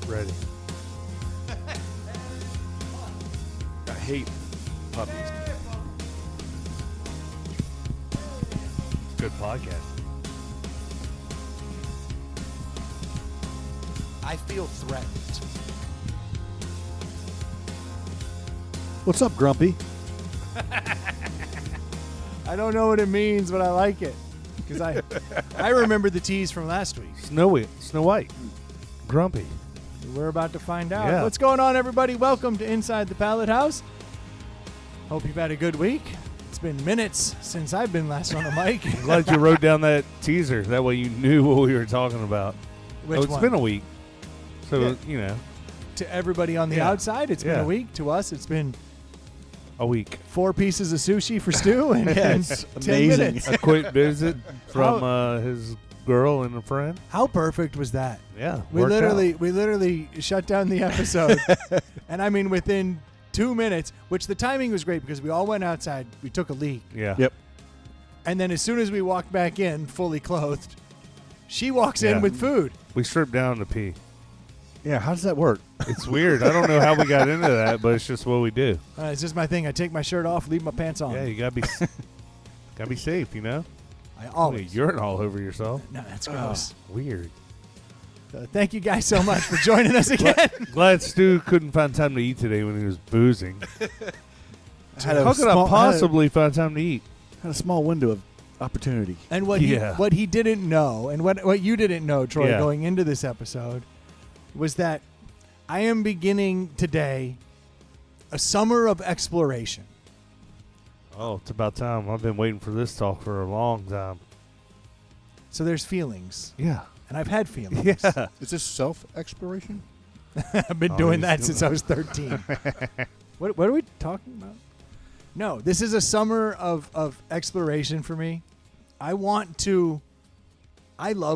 Ready. I hate puppies. Good podcast. I feel threatened. What's up, Grumpy? I don't know what it means, but I like it. Because I remember the tease from last week. Snow White. Grumpy. We're about to find out. Yeah. What's going on, everybody? Welcome to Inside the Pallet House. Hope you've had a good week. It's been minutes since I've been last on the mic. I'm glad you wrote down that teaser. That way you knew what we were talking about. Which It's one? been a week. So, Yeah. you know, To everybody on the Yeah. outside, it's been Yeah. a week. To us, it's been a week. 4 pieces of sushi for Stu and, Yeah, and it's 10 amazing. minutes. A quick visit from his girl and a friend. How perfect was that? Yeah. We worked literally shut down the episode. And I mean, within 2 minutes, which the timing was great because we all went outside. We took a leak. out. Yeah. Yep. And then as soon as we walked back in, fully clothed, she walks Yeah. in with food. We stripped down to pee. Yeah, how does that work? It's weird. I don't know how we got into that, but it's just what we do. It's just my thing. I take my shirt off, leave my pants on. Yeah, you gotta be safe, you know. I always. Urine all over yourself. No, that's gross. Weird. Thank you guys so much for joining us again. Glad Stu couldn't find time to eat today when he was boozing. Had a How could I small- possibly find time to eat? had a small window of opportunity. And what Yeah. he didn't know, and what you didn't know, Troy, Yeah. going into this episode, was that I am beginning today a summer of exploration. Oh, it's about time. I've been waiting for this talk for a long time. So there's feelings, Yeah. and I've had feelings. Yeah. Is this self-exploration? I've been Oh, doing he's that doing since it. I was 13. What are we talking about? No, this is a summer of exploration for me. I love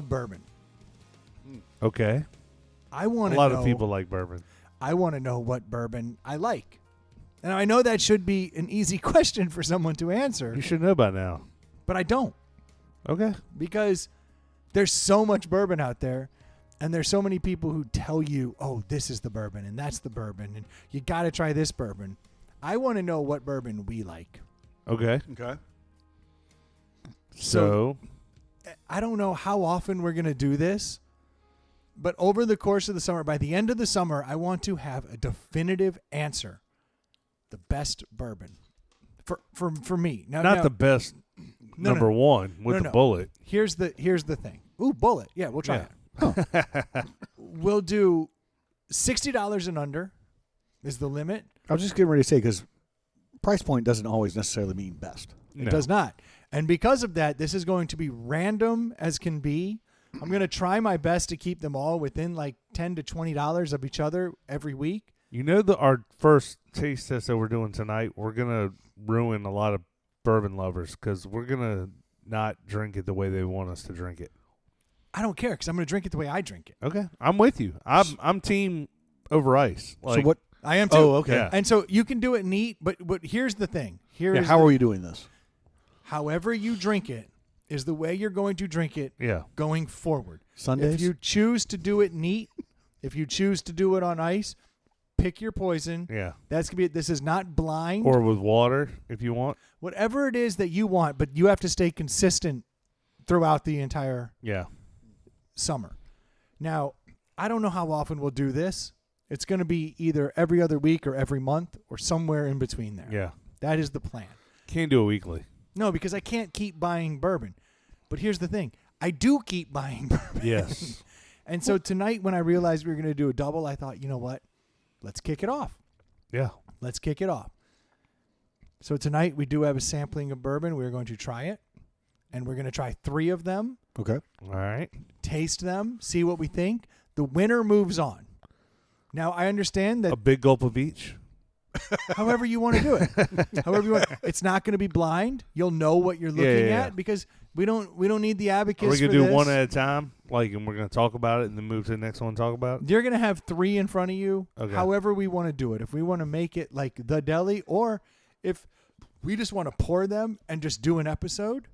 bourbon. Okay. I want A to lot know, of people like bourbon. I want to know what bourbon I like. And I know that should be an easy question for someone to answer, You should know by now. but I don't, Okay. because there's so much bourbon out there, and there's so many people who tell you, oh, this is the bourbon, and that's the bourbon, and you got to try this bourbon. I want to know what bourbon we like. Okay. Okay. So, I don't know how often we're going to do this, but over the course of the summer, by the end of the summer, I want to have a definitive answer. The best bourbon for me. not the best No, number no. one with No, the no. bullet. Here's the thing. Ooh, bullet. Yeah, we'll try Yeah. it. We'll do $60 and under is the limit. I was just getting ready to say, because price point doesn't always necessarily mean best. It does not. And because of that, this is going to be random as can be. I'm going to try my best to keep them all within like $10 to $20 of each other every week. You know, our first taste test that we're doing tonight, we're going to ruin a lot of bourbon lovers because we're going to not drink it the way they want us to drink it. I don't care because I'm going to drink it the way I drink it. Okay. I'm with you. I'm team over ice. So what? I am too. Oh, okay. Yeah. And so you can do it neat, but here's the thing. Yeah, how are you doing this? However you drink it is the way you're going to drink it Yeah. going forward. Sundays? If you choose to do it neat, if you choose to do it on ice, pick your poison. Yeah. That's gonna be. This is not blind. Or with water if you want. Whatever it is that you want, but you have to stay consistent throughout the entire Yeah. summer. Now, I don't know how often we'll do this. It's going to be either every other week or every month or somewhere in between there. Yeah. That is the plan. Can't do it weekly. No, because I can't keep buying bourbon. But here's the thing. I do keep buying bourbon. Yes. And so tonight when I realized we were going to do a double, I thought, you know what? Let's kick it off. Yeah. Let's kick it off. So tonight we do have a sampling of bourbon. We're going to try it. And we're going to try 3 of them, Okay. All right. taste them, see what we think. The winner moves on. Now, I understand that A big gulp of each. however you want to do it. However you want. It's not going to be blind. You'll know what you're looking yeah. at because we don't need the abacus Are we for gonna do this. one at a time? Like, and we're gonna talk about it and then move to the next one and talk about it? You're going to have 3 in front of you, Okay. however we want to do it. If we want to make it like the deli, or if we just want to pour them and just do an episode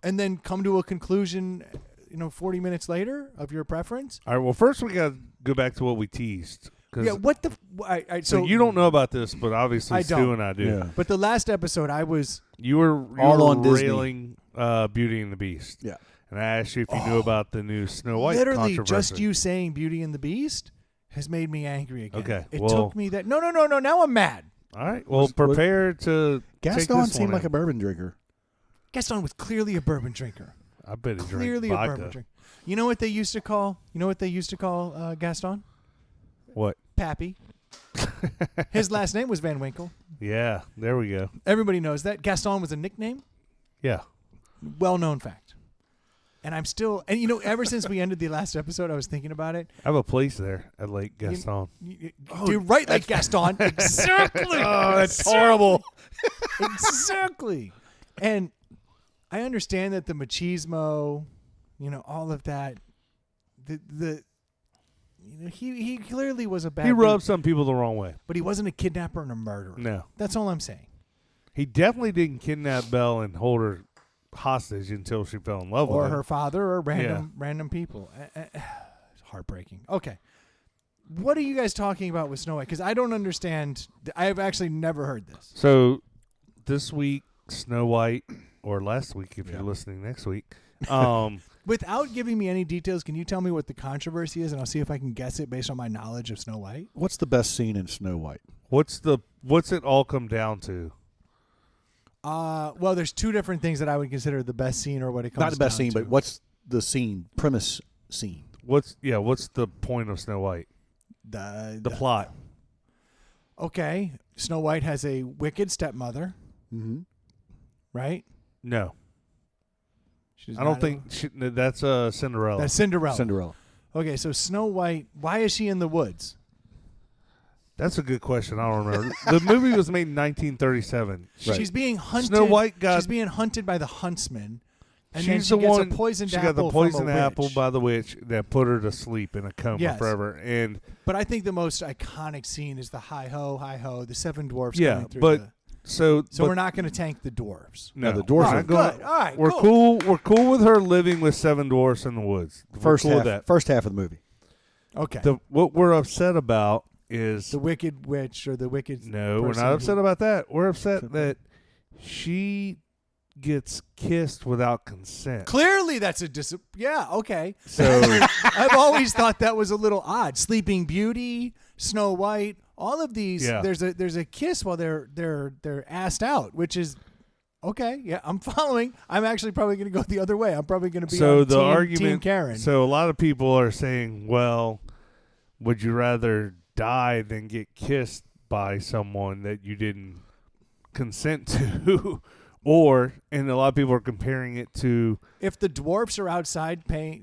and then come to a conclusion 40 minutes later of your preference. All right. Well, first we got to go back to what we teased. Yeah, what the? So you don't know about this, but obviously I Stu don't. and I do. Yeah. But the last episode, I was You were All on Disney. railing Beauty and the Beast. Yeah. And I asked you if you knew about the new Snow White literally controversy. just you saying Beauty and the Beast has made me angry again. Okay, It well- took me that. No. Now I'm mad. All right. Well, Was- prepare to take Gaston this seemed one like a in. bourbon drinker. Gaston was clearly a bourbon drinker. I bet he Clearly drank a vodka. bourbon drinker. You know what they used to call? Gaston? What? Pappy. His last name was Van Winkle. Yeah. There we go. Everybody knows that. Gaston was a nickname. Yeah. Well-known fact. And I'm still, and ever since we ended the last episode, I was thinking about it. I have a place there at Lake Gaston. You're right, like Gaston. Exactly. Oh, that's horrible. Exactly. And I understand that the machismo, all of that, he clearly was a bad He dude, rubbed some people the wrong way. but he wasn't a kidnapper and a murderer. No. That's all I'm saying. He definitely didn't kidnap Belle and hold her hostage until she fell in love Or with him. her father or random people. It's heartbreaking. Okay. What are you guys talking about with Snow White? Because I don't understand. I have actually never heard this. So this week, Snow White, or last week if you're listening next week, Without giving me any details, can you tell me what the controversy is, and I'll see if I can guess it based on my knowledge of Snow White? What's the best scene in Snow White? what's it all come down to? Well, there's two different things that I would consider the best scene or what it comes Not the best down scene, to. but what's the premise scene? What's the point of Snow White? The plot. Okay, Snow White has a wicked stepmother, Mm-hmm. right? No. She's I don't not think that's Cinderella. that's Cinderella. Cinderella. Okay, so Snow White, why is she in the woods? That's a good question. I don't remember. The movie was made in 1937. Right. She's being hunted. Snow White she's being hunted by the huntsman, and then She's she the gets one. a poisoned she apple got the poisoned from a apple witch. by the witch that put her to sleep in a coma Yes. forever. And But I think the most iconic scene is the hi ho, the seven dwarfs yeah, coming through. but so We're not going to tank the dwarves. no, the dwarves we're are not going- Good. All right, We're cool. cool. We're cool with her living with seven dwarfs in the woods. We're First cool half. with that. First half of the movie. Okay. What we're upset about is The wicked witch or the wicked. no, we're person not who- upset about that. We're upset that she gets kissed without consent. Clearly, that's a yeah. Okay. So I've always thought that was a little odd. Sleeping Beauty, Snow White, all of these. Yeah. There's a kiss while they're assed out, which is okay. Yeah, I'm following. I'm actually probably going to go the other way. I'm probably going to be so on the team argument. Karen. So a lot of people are saying, well, would you rather die than get kissed by someone that you didn't consent to? And a lot of people are comparing it to if the dwarfs are outside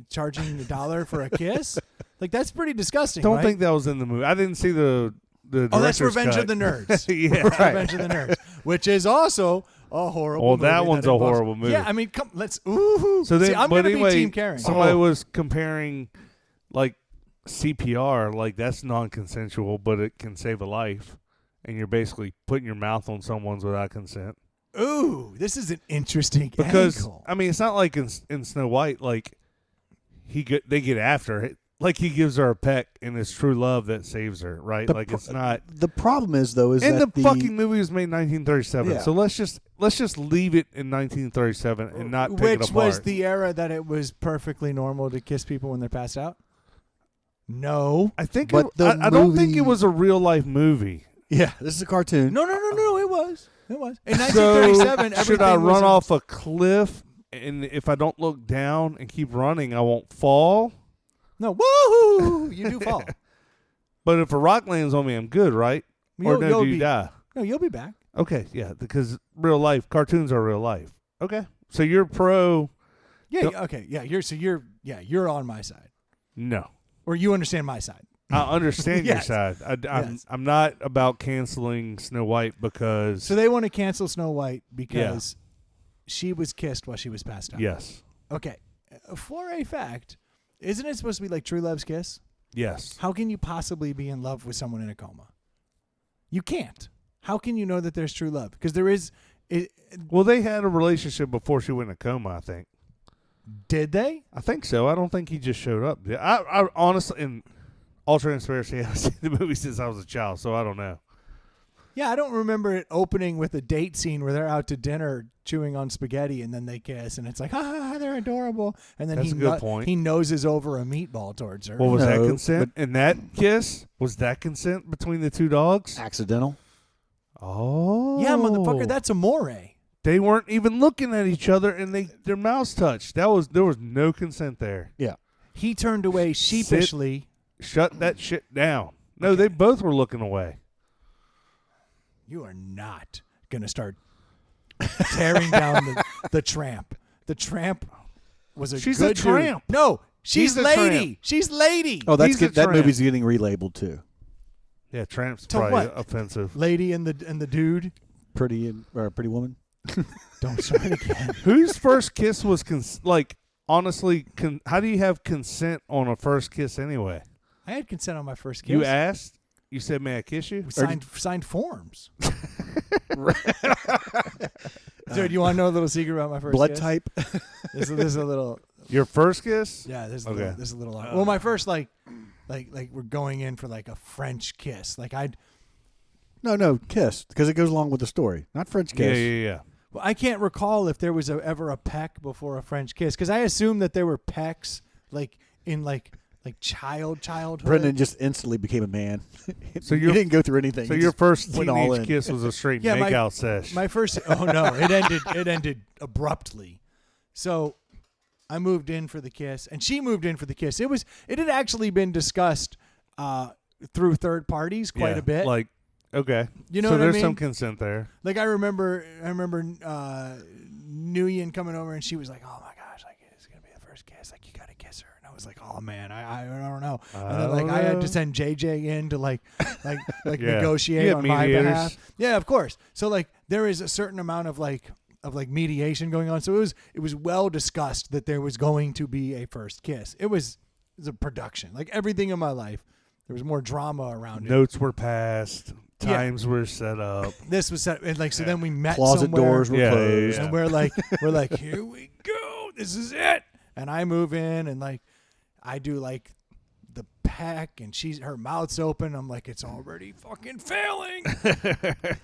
charging $1 for a kiss, like that's pretty disgusting. don't right? think that was in the movie. I didn't see the Oh, that's director's Revenge cut. of the Nerds. Yeah. Revenge of the Nerds, which is also a horrible. Well, movie that one's a involves- horrible movie. Yeah, I mean, come, let's. Ooh. So then, See, I'm but gonna anyway, be Team Karen. somebody Oh. was comparing like CPR, like that's non-consensual, but it can save a life, and you're basically putting your mouth on someone's without consent. Ooh, this is an interesting Because angle. I mean, it's not like in Snow White, like they get after it. Like he gives her a peck, and it's true love that saves her, right? Like it's not. The problem is though is And that the fucking movie was made in 1937, Yeah. so let's just leave it in 1937 and not pick it Which apart. was the era that it was perfectly normal to kiss people when they're passed out? No. I think But the I don't think it movie- was a real life movie. Yeah, this is a cartoon. No, it was. It was. In So 1937, everything should I was run a- off a cliff? And if I don't look down and keep running, I won't fall. No, woohoo! You do fall. But if a rock lands on me, I'm good, right? Or You'll- no, you'll do you be- die? No, you'll be back. Okay, yeah, because real life cartoons are real life. Okay, so you're pro? Yeah, Don't- yeah, okay. Yeah, you're on my side. No, Or you understand my side. I understand your Yes. side. Yes. I'm not about canceling Snow White because So they want to cancel Snow White because she was kissed while she was passed out. yes, Okay. For a fact, isn't it supposed to be like True Love's kiss? yes. How can you possibly be in love with someone in a coma? You can't. How can you know that there's true love? Because there is. Well, they had a relationship before she went in a coma, I think. Did they? I think so. I don't think he just showed up. I honestly, in all transparency, I've seen the movie since I was a child, so I don't know. Yeah, I don't remember it opening with a date scene where they're out to dinner chewing on spaghetti and then they kiss and it's like, they're adorable. And then That's a good point. he noses over a meatball towards her. What was that No, consent? And that kiss? Was that consent between the two dogs? Accidental. Oh. Yeah, motherfucker, that's amore. They weren't even looking at each other and their mouths touched. There was no consent there. Yeah. He turned away sheepishly. Shut that shit down. No, they both were looking away. You are not going to start tearing down the tramp. The tramp was She's good a tramp. Dude. No, she's He's a lady. tramp. She's lady. Oh, that's He's a good. That tramp. movie's getting relabeled too. Yeah, tramp's To probably what? offensive. Lady and the dude. Pretty Woman. Don't start again. Whose first kiss was honestly? How do you have consent on a first kiss anyway? I had consent on my first kiss. You asked. You said, "May I kiss you?" We signed forms. Dude, you want to know a little secret about my first Blood kiss? type. This is a little. Your first kiss? Yeah, this is Okay. this is a little. Well, my first like we're going in for like a French kiss. Like No, kiss, because it goes along with the story. Not French Yeah, kiss. yeah. Well, I can't recall if there was ever a peck before a French kiss because I assumed that there were pecks like in like childhood. Brendan just instantly became a man. So you your- didn't go through anything. So You your just first went all teenage in. kiss was a straight Yeah, makeout sesh. My first. Oh no, it ended abruptly. So I moved in for the kiss, and she moved in for the kiss. It had actually been discussed through third parties quite Yeah, a bit. Like, okay, You know so what I there's mean? some consent there. Like I remember Nguyen coming over and she was like, "Oh my gosh, like it's gonna be the first kiss. Like you gotta kiss her." And I was like, "Oh man, I don't know." And then like I had to send JJ in to like Yeah. negotiate You on had my mediators. behalf. Yeah, of course. So like there is a certain amount of mediation going on. So it was well discussed that there was going to be a first kiss. It was a production. Like everything in my life, there was more drama around it. Notes were passed. Yeah. Times were set up. This was set, and like so. Then we met Closet somewhere. doors were Yeah, closed. yeah. And we're like, here we go. This is it. And I move in and like, I do like the peck and her mouth's open. I'm like, it's already fucking failing.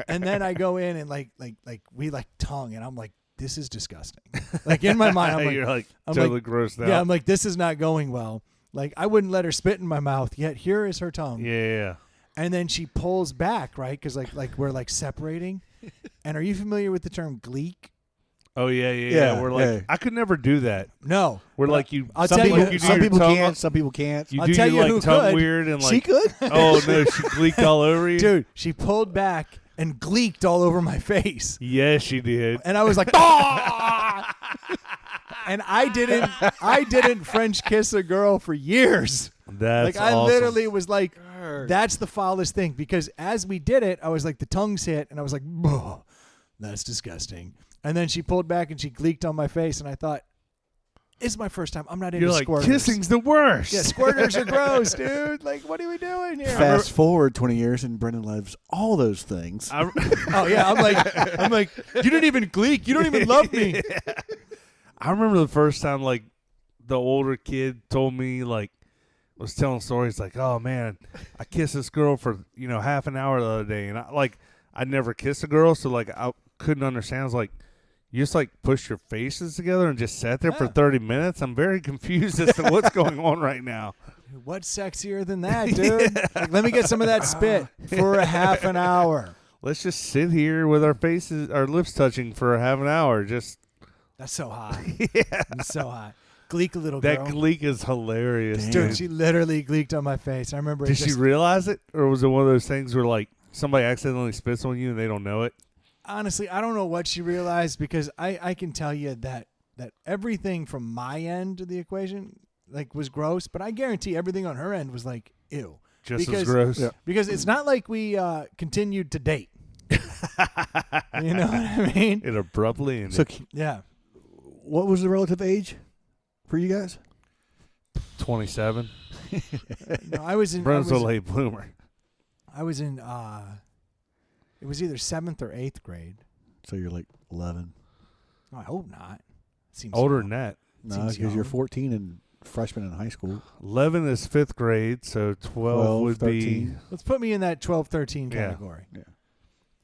And then I go in and like we like tongue and I'm like, this is disgusting. Like in my mind, I'm like, You're like I'm totally grossed out. yeah, I'm like, this is not going well. Like I wouldn't let her spit in my mouth yet. Here is her tongue. yeah. And then she pulls back, right? Because like we're like separating. And are you familiar with the term gleek? Oh yeah. Yeah, We're like, yeah. I could never do that. No. We're But like you. I'll Some tell people, you. you do some your people tongue can't. on- Some people can't. You I'll do tell your you who like tongue could. weird and like. She could. Oh no, she gleeked all over you. Dude, she pulled back and gleeked all over my face. Yes, she did. And I was like, "Ah!" And I didn't French kiss a girl for years. That's Like I awesome. literally was like, that's the foulest thing. Because as we did it, I was like, the tongues hit, and I was like, "Oh, that's disgusting." And then she pulled back and she gleeked on my face, and I thought, it's my first time. I'm not into You're like squirters. kissing's the worst. Yeah, squirters are gross, dude. Like, what are we doing here? Fast forward 20 years, and Brendan loves all those things. Oh yeah, I'm like, you didn't even gleek. You don't even love me. I remember the first time like the older kid told me like was telling stories like, oh man, I kissed this girl for half an hour the other day, and I never kissed a girl, so like I couldn't understand. I was like, you just like push your faces together and just sat there for Yeah. 30 minutes. I'm very confused as to what's going on right now. What's sexier than that, dude? Like, let me get some of that spit for a half an hour. Let's just sit here with our lips touching for a half an hour. Just That's so hot. yeah, That's so hot. Gleek, a little that girl. gleek is hilarious, Damn. Dude, dude. she literally gleeked on my face. I remember. Did she realize it, or was it one of those things where like somebody accidentally spits on you and they don't know it? Honestly, I don't know what she realized because I can tell you that everything from my end of the equation like was gross, but I guarantee everything on her end was like ew. Just Because- as gross. Yeah. Because it's not like we continued to date. You know what I mean? It abruptly ended. So, Yeah. what was the relative age for you guys? 27. No, I was in. Bren's a late bloomer. I was in. It was either 7th or 8th grade. So you're like 11. Oh, I hope not. Seems Older than that. No, Seems because you're young. 14 and freshman in high school. 11 is 5th grade, so 12 would 13. Let's put me in that 12, 13 Yeah. category. Yeah.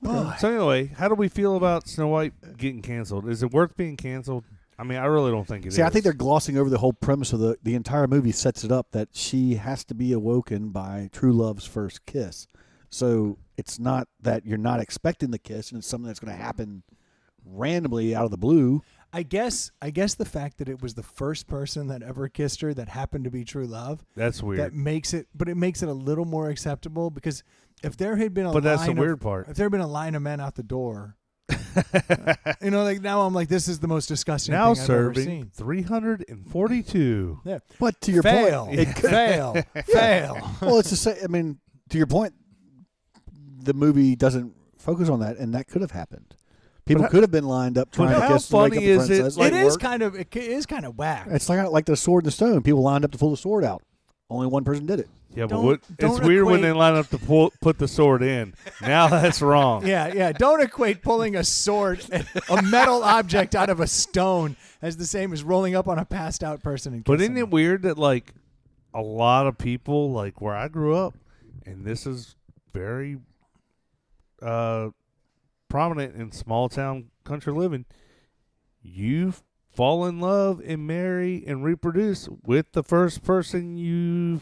Boy. So anyway, how do we feel about Snow White getting canceled? Is it worth being canceled? I mean, I really don't think it is. See, I think they're glossing over the whole premise of the entire movie. Sets it up that she has to be awoken by true love's first kiss. So it's not that you're not expecting the kiss, and it's something that's going to happen randomly out of the blue. I guess the fact that it was the first person that ever kissed her that happened to be true love, That's weird. that makes it a little more acceptable, because if there had been But that's the weird part. If there had been a line of men out the door, like now I'm like, this is the most disgusting Now thing I've ever serving seen. 342. Yeah. But to your Fail, point, fail, fail. well, it's the same. I mean, to your point, the movie doesn't focus on that, and that could have happened. People But could have been lined up trying to how kiss. to wake funny up the is it- princess. Like It is work. kind of whack. It's like the sword and the stone. People lined up to pull the sword out. Only one person did it. Yeah, but Don't it's weird when equate- they line up to put the sword in. Now that's wrong. Yeah. Don't equate pulling a sword, a metal object out of a stone, as the same as rolling up on a passed out person and But kissing isn't them. it weird that like a lot of people, like where I grew up, and this is very prominent in small town country living, you fall in love and marry and reproduce with the first person you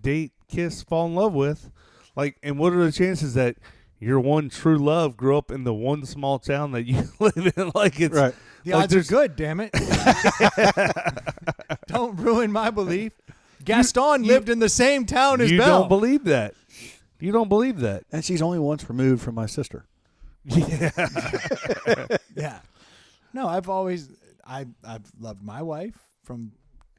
date, kiss, fall in love with. Like, and what are the chances that your one true love grew up in the one small town that you live in? Like, it's Right. The like odds are good, damn it. Don't ruin my belief. Gaston lived in the same town as you Belle. don't believe that. You don't believe that. And she's only once removed from my sister. Yeah. Yeah. No, I've loved my wife from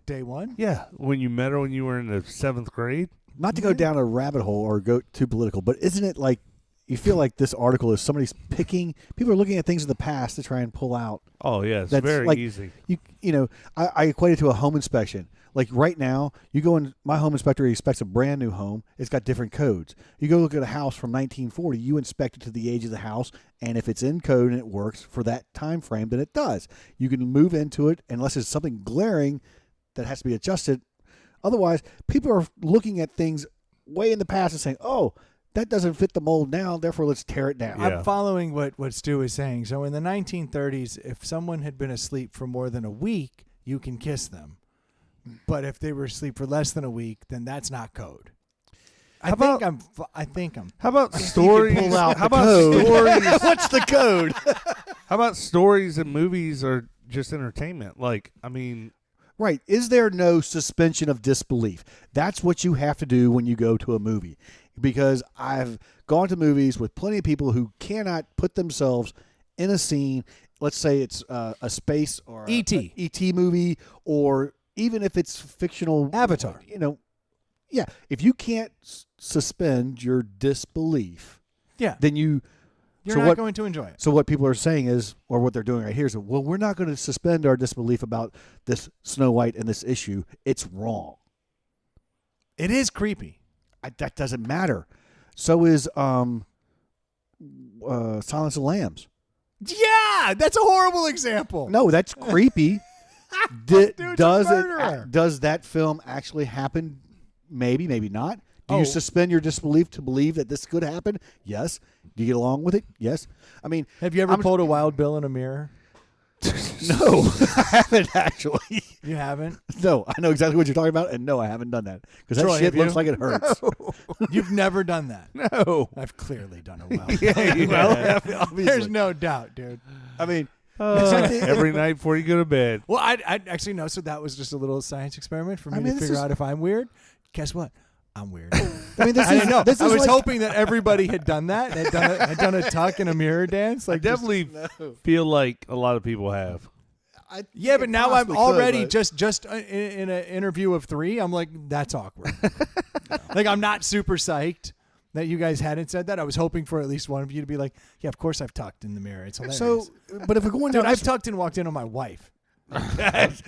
day one. Yeah, when you met her when you were in the 7th grade. Not to go down a rabbit hole or go too political, but isn't it like you feel like this article is somebody's picking? People are looking at things in the past to try and pull out. Oh yeah, it's That's very like- easy. You know, I equate it to a home inspection. Like right now, you go in, my home inspector inspects a brand new home. It's got different codes. You go look at a house from 1940, you inspect it to the age of the house, and if it's in code and it works for that time frame, then it does. You can move into it unless it's something glaring that has to be adjusted. Otherwise, people are looking at things way in the past and saying, oh, that doesn't fit the mold now, therefore let's tear it down. Yeah. I'm following what Stu is saying. So in the 1930s, if someone had been asleep for more than a week, you can kiss them. But if they were asleep for less than a week, then that's not code. I think I'm. How about stories? pull out How the about code. stories? What's the code? How about stories and movies are just entertainment? Like, I mean, Right. Is there no suspension of disbelief? That's what you have to do when you go to a movie. Because I've gone to movies with plenty of people who cannot put themselves in a scene. Let's say it's a space or a E.T.. E.T. movie, or even if it's fictional. Avatar. You know, yeah. If you can't suspend your disbelief, Yeah. then you're You're not going to enjoy it. So what people are saying is, or what they're doing right here is, well, we're not going to suspend our disbelief about this Snow White and this issue. It's wrong. It is creepy. That doesn't matter. So is Silence of the Lambs. Yeah, that's a horrible example. No, that's creepy. Dude's a does murderer. Does that film actually happen? Maybe, maybe not. Do Oh. you suspend your disbelief to believe that this could happen? Yes. Do you get along with it? Yes. I mean, Have you ever pulled a wild bill in a mirror? no, I haven't actually. You haven't? No, I know exactly what you're talking about, and no, I haven't done that because that Troy, shit have you? looks like it hurts. You've never done that. no. I've clearly done a wild Yeah, you Well, have. obviously. There's no doubt, dude. I mean, Every night before you go to bed. Well, I actually no. So that was just a little science experiment for me I mean, to this figure is- out if I'm weird. Guess what? I'm weird. I mean, this I is didn't know. This I is was like, hoping that everybody had done that. Had done a tuck and a mirror dance. I Like just- definitely feel like a lot of people have. Yeah, but now I'm possibly could, already but- just in an interview of 3. I'm like, that's awkward. Like I'm not super psyched that you guys hadn't said that. I was hoping for at least one of you to be like, yeah, of course I've tucked in the mirror. It's hilarious. So, but if we're going dude, down, I've tucked and walked in on my wife. That's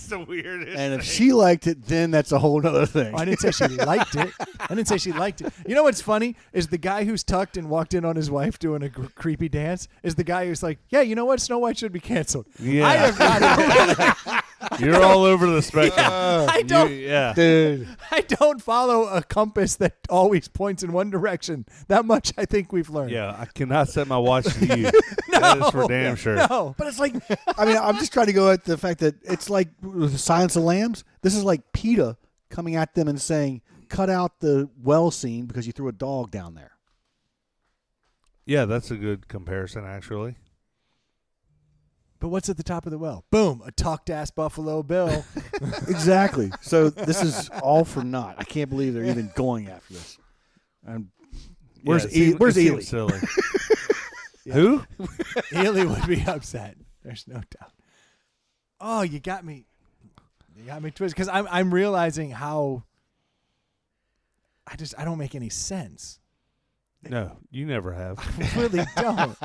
the weirdest. and if she liked it, then that's a whole other thing. I didn't say she liked it. I didn't say she liked it. You know what's funny is the guy who's tucked and walked in on his wife doing a creepy dance is the guy who's like, yeah, you know what? Snow White should be canceled. Yeah. I have not. I You're all over the spectrum. I don't. Yeah. Dude. I don't follow a compass that always points in one direction. That much I think we've learned. Yeah, I cannot set my watch to you. That is for damn sure. No. But it's like, I mean, I'm just trying to go at the fact that it's like with the Silence of the Lambs. This is like PETA coming at them and saying, cut out the well scene because you threw a dog down there. Yeah, that's a good comparison, actually. But what's at the top of the well? Boom, a tucked-ass Buffalo Bill. Exactly. So this is all for naught. I can't believe they're even going after this. Where's Where's Ely? Silly. Who? Ely would be upset. There's no doubt. Oh, you got me. You got me twisted because I'm realizing how I don't make any sense. No, you never have. I really don't.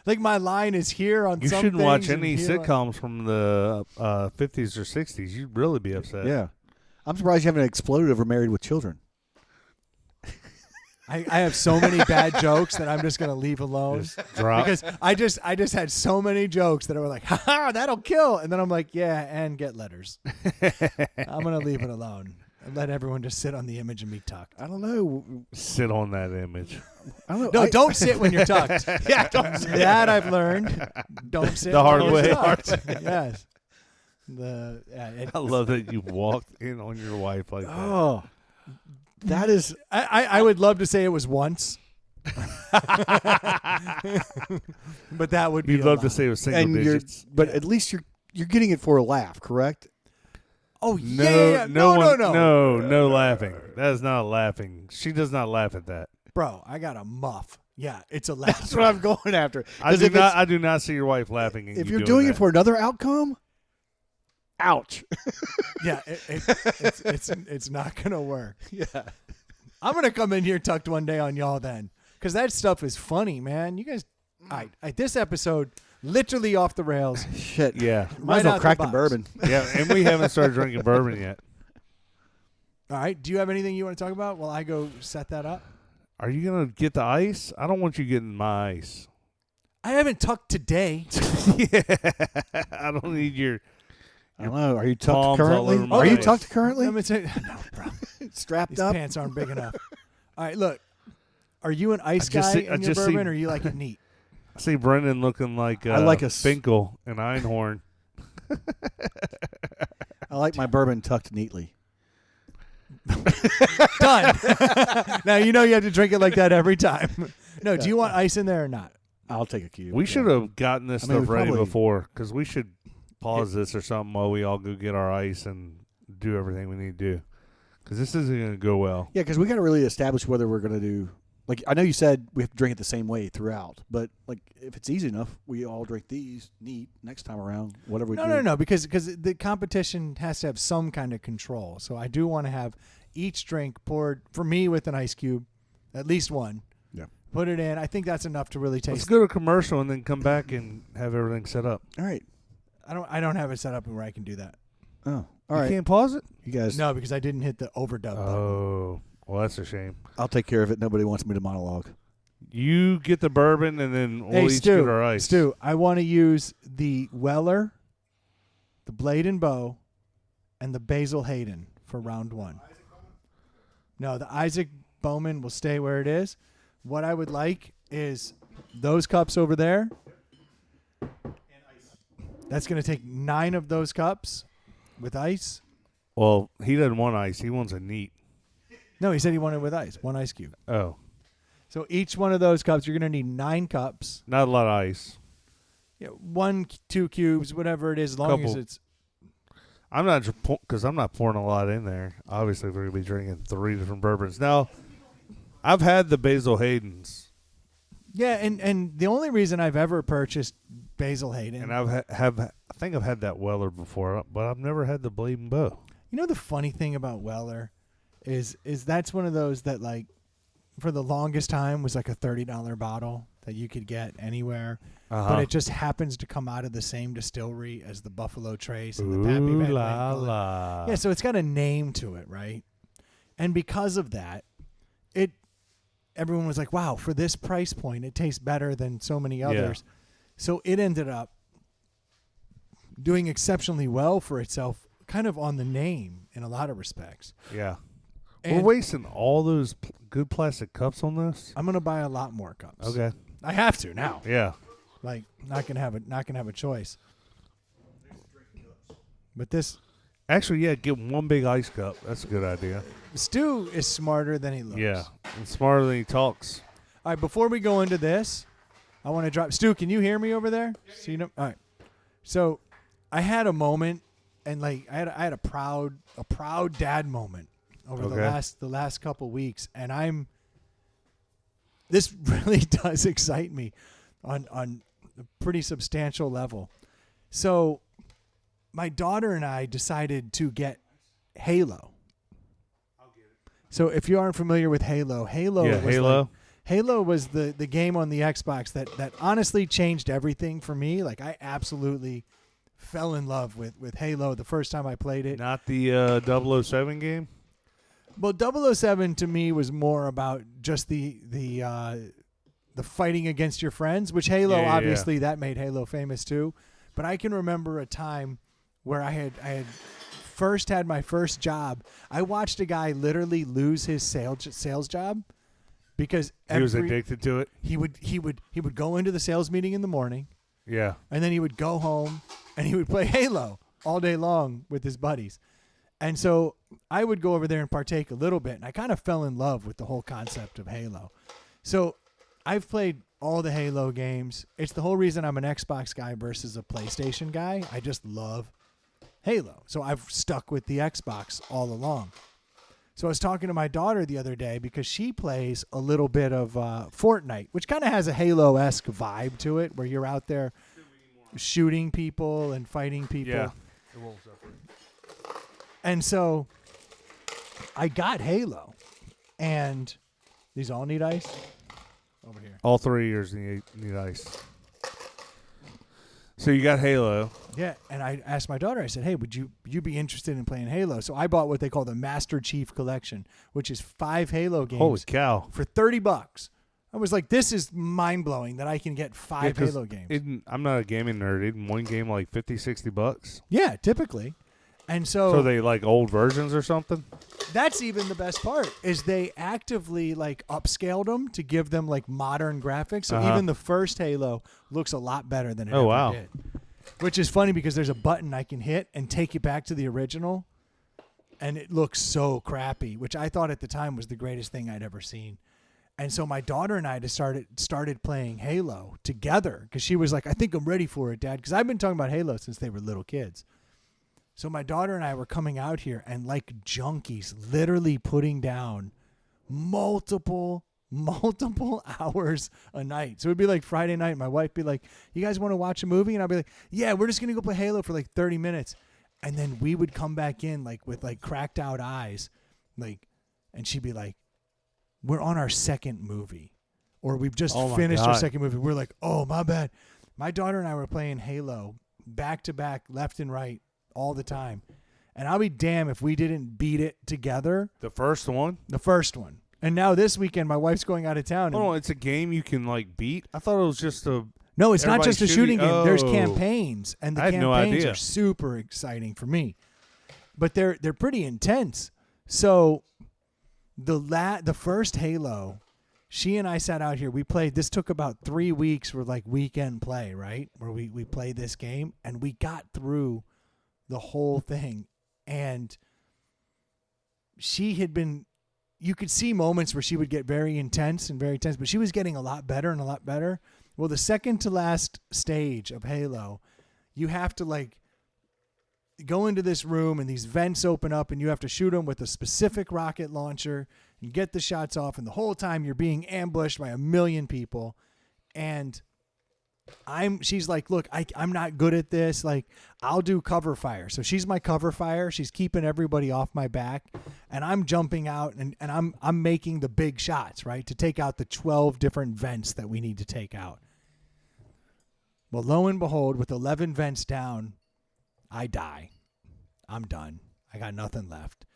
Like my line is here on. You some shouldn't things watch and any here on- sitcoms from the 50s or 60s. You'd really be upset. Yeah. I'm surprised you haven't exploded over Married with Children. I have so many bad jokes that I'm just gonna leave alone. Just drop. Because I just had so many jokes that were like, ha ha, that'll kill. And then I'm like, yeah, and get letters. I'm going to leave it alone and let everyone just sit on the image and be tucked. I don't know. Sit on that image. I don't know. No, don't sit when you're tucked. Yeah, don't sit. That I've learned. Don't sit The hard when you're way. tucked. Yes. I love that you walked in on your wife like that. Oh, that is. I would love to say it was once. But that would be You'd a love lot. to say it was single And digits. but at least you're getting it for a laugh, correct? Oh, No, yeah. no laughing. That is not laughing. She does not laugh at that. Bro, I got a muff. Yeah, it's a laugh. That's what I'm going after. I 'Cause do not see your wife laughing. At if you you're doing that. it for another outcome, ouch. Yeah, it's not gonna work. Yeah. I'm gonna come in here tucked one day on y'all then, because that stuff is funny, man. You guys, this episode literally off the rails. Shit. Yeah, Might as Right well out crack the the box. bourbon. yeah, and we haven't started drinking bourbon yet. All right, do you have anything you want to talk about while I go set that up? Are you gonna get the ice? I don't want you getting my ice. I haven't tucked today. Yeah, I don't need your. I don't know. Are you Palms tucked all currently? over my Are you face. tucked currently? Let me tell you, no, bro, Strapped these up? pants aren't big enough. All right, look, are you an ice I just guy see- I in your just see- bourbon, or you like it neat? I see Brendan looking like I like a Finkel and Einhorn. I like my bourbon tucked neatly. Done. Now you know you have to drink it like that every time. No, do you want ice in there or not? I'll take a cube. We should have gotten this I mean, stuff we ready probably- before, because we should pause this or something while we all go get our ice and do everything we need to do. Because this isn't going to go well. Yeah, because we got to really establish whether we're going to do. Like, I know you said we have to drink it the same way throughout, but like if it's easy enough, we all drink these neat next time around. Whatever we do. No, because the competition has to have some kind of control. So I do want to have each drink poured for me with an ice cube, at least one. Yeah. Put it in. I think that's enough to really Let's taste. go to commercial and then come back and have everything set up. All right. I don't have it set up where I can do that. Oh, all You right. can't pause it? You guys. No, because I didn't hit the overdub button. Oh, well, that's a shame. I'll take care of it. Nobody wants me to monologue. You get the bourbon and then we'll Hey, each get our Stu, ice. Stu, I want to use the Weller, the Blade and Bow, and the Basil Hayden for round one. No, the Isaac Bowman will stay where it is. What I would like is those cups over there. That's going to take 9 of those cups with ice. Well, he doesn't want ice. He wants a neat. No, he said he wanted with ice, 1 ice cube. Oh, So each one of those cups, you're going to need 9 cups. not a lot of ice. Yeah, 1, 2 cubes, whatever it is, as long as Couple. it's. I'm not because I'm not pouring a lot in there. Obviously, we're gonna be drinking 3 different bourbons. Now, I've had the Basil Haydens, Yeah, and the only reason I've ever purchased Basil Hayden, and I think I've had that Weller before, but I've never had the Blade and Bow. you know the funny thing about Weller is that's one of those that like for the longest time was like a $30 bottle that you could get anywhere, but it just happens to come out of the same distillery as the Buffalo Trace and the Pappy Ooh Van la Winkle. la. Yeah, so it's got a name to it, right? And because of that, everyone was like, wow, for this price point, it tastes better than so many others. So it ended up doing exceptionally well for itself kind of on the name in a lot of respects. Yeah. And We're wasting all those good plastic cups on this. I'm gonna buy a lot more cups. Okay. I have to now. Yeah. Like not gonna have a choice. But this Actually, yeah, get one big ice cup. That's a good idea. Stu is smarter than he looks. Yeah. And smarter than he talks. All right, before we go into this, I want to drop. Stu, can you hear me over there? All right. So, I had a moment, and like I had a proud dad moment over the last couple weeks, and this really does excite me on a pretty substantial level. So, my daughter and I decided to get Halo. So, if you aren't familiar with Halo was the game on the Xbox that honestly changed everything for me. Like I absolutely fell in love with Halo the first time I played it. Not the 007 game? Well, 007 to me was more about just the fighting against your friends, which Halo obviously that made Halo famous too. But I can remember a time where I had first had my first job. I watched a guy literally lose his sales job. Because He was addicted to it? He would go into the sales meeting in the morning, Yeah. and then he would go home and he would play Halo all day long with his buddies. And so I would go over there and partake a little bit, and I kind of fell in love with the whole concept of Halo. So I've played all the Halo games. It's the whole reason I'm an Xbox guy versus a PlayStation guy. I just love Halo. So I've stuck with the Xbox all along. So I was talking to my daughter the other day because she plays a little bit of Fortnite, which kind of has a Halo-esque vibe to it, where you're out there shooting people and fighting people. Yeah. It won't separate. And so I got Halo, and these all need ice over here. All 3 years need ice. So you got Halo. Yeah, and I asked my daughter, I said, hey, would you be interested in playing Halo? So I bought what they call the Master Chief Collection, which is 5 Halo games Holy cow. for $30. I was like, this is mind-blowing that I can get 5 Halo games. I'm not a gaming nerd. Isn't one game like $50-$60? Yeah, typically. And So they like old versions or something? that's even the best part, is they actively like upscaled them to give them like modern graphics. So even the first Halo looks a lot better than it ever did. Which is funny because there's a button I can hit and take it back to the original, and it looks so crappy, which I thought at the time was the greatest thing I'd ever seen. And so my daughter and I just started playing Halo together because she was like, I think I'm ready for it, Dad, because I've been talking about Halo since they were little kids. So my daughter and I were coming out here and like junkies, literally putting down multiple hours a night. So it'd be like Friday night. My wife would be like, you guys want to watch a movie? And I'd be like, yeah, we're just going to go play Halo for like 30 minutes. And then we would come back in like with like cracked out eyes. And she'd be like, we're on our second movie. Or we've just finished our second movie. We're like, oh, my bad. My daughter and I were playing Halo back to back, left and right, all the time. And I'll be damned if we didn't beat it together. The first one? The first one. And now this weekend, my wife's going out of town. Hold on, it's a game you can like beat? I thought it was just a... No, it's not everybody just a shooting game. There's Oh. campaigns, and the I had no campaigns idea. are super exciting for me. But they're pretty intense. So the first Halo, she and I sat out here. We played. This took about 3 weeks for like weekend play, right? Where we played this game, and we got through the whole thing. And she had been... You could see moments where she would get very intense, but she was getting a lot better and a lot better. Well, the second to last stage of Halo, you have to like go into this room and these vents open up and you have to shoot them with a specific rocket launcher and get the shots off. And the whole time you're being ambushed by 1 million people. And she's like, look, I'm not good at this. Like, I'll do cover fire. So she's my cover fire. She's keeping everybody off my back, and I'm jumping out and I'm making the big shots, right, to take out the 12 different vents that we need to take out. Well, lo and behold, with 11 vents down, I die. I'm done. I got nothing left.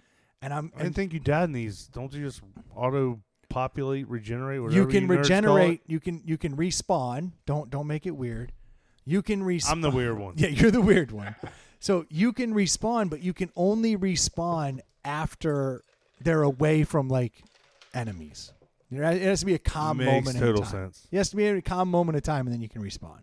And I didn't think you died in these. Don't you just auto-populate, regenerate, whatever you can nerds regenerate. call it? You can respawn. Don't make it weird. You can respawn. I'm the weird one. Yeah, you're the weird one. So you can respawn, but you can only respawn after they're away from like enemies. It has to be a calm moment. Makes in total time. sense. It has to be a calm moment of time, and then you can respawn.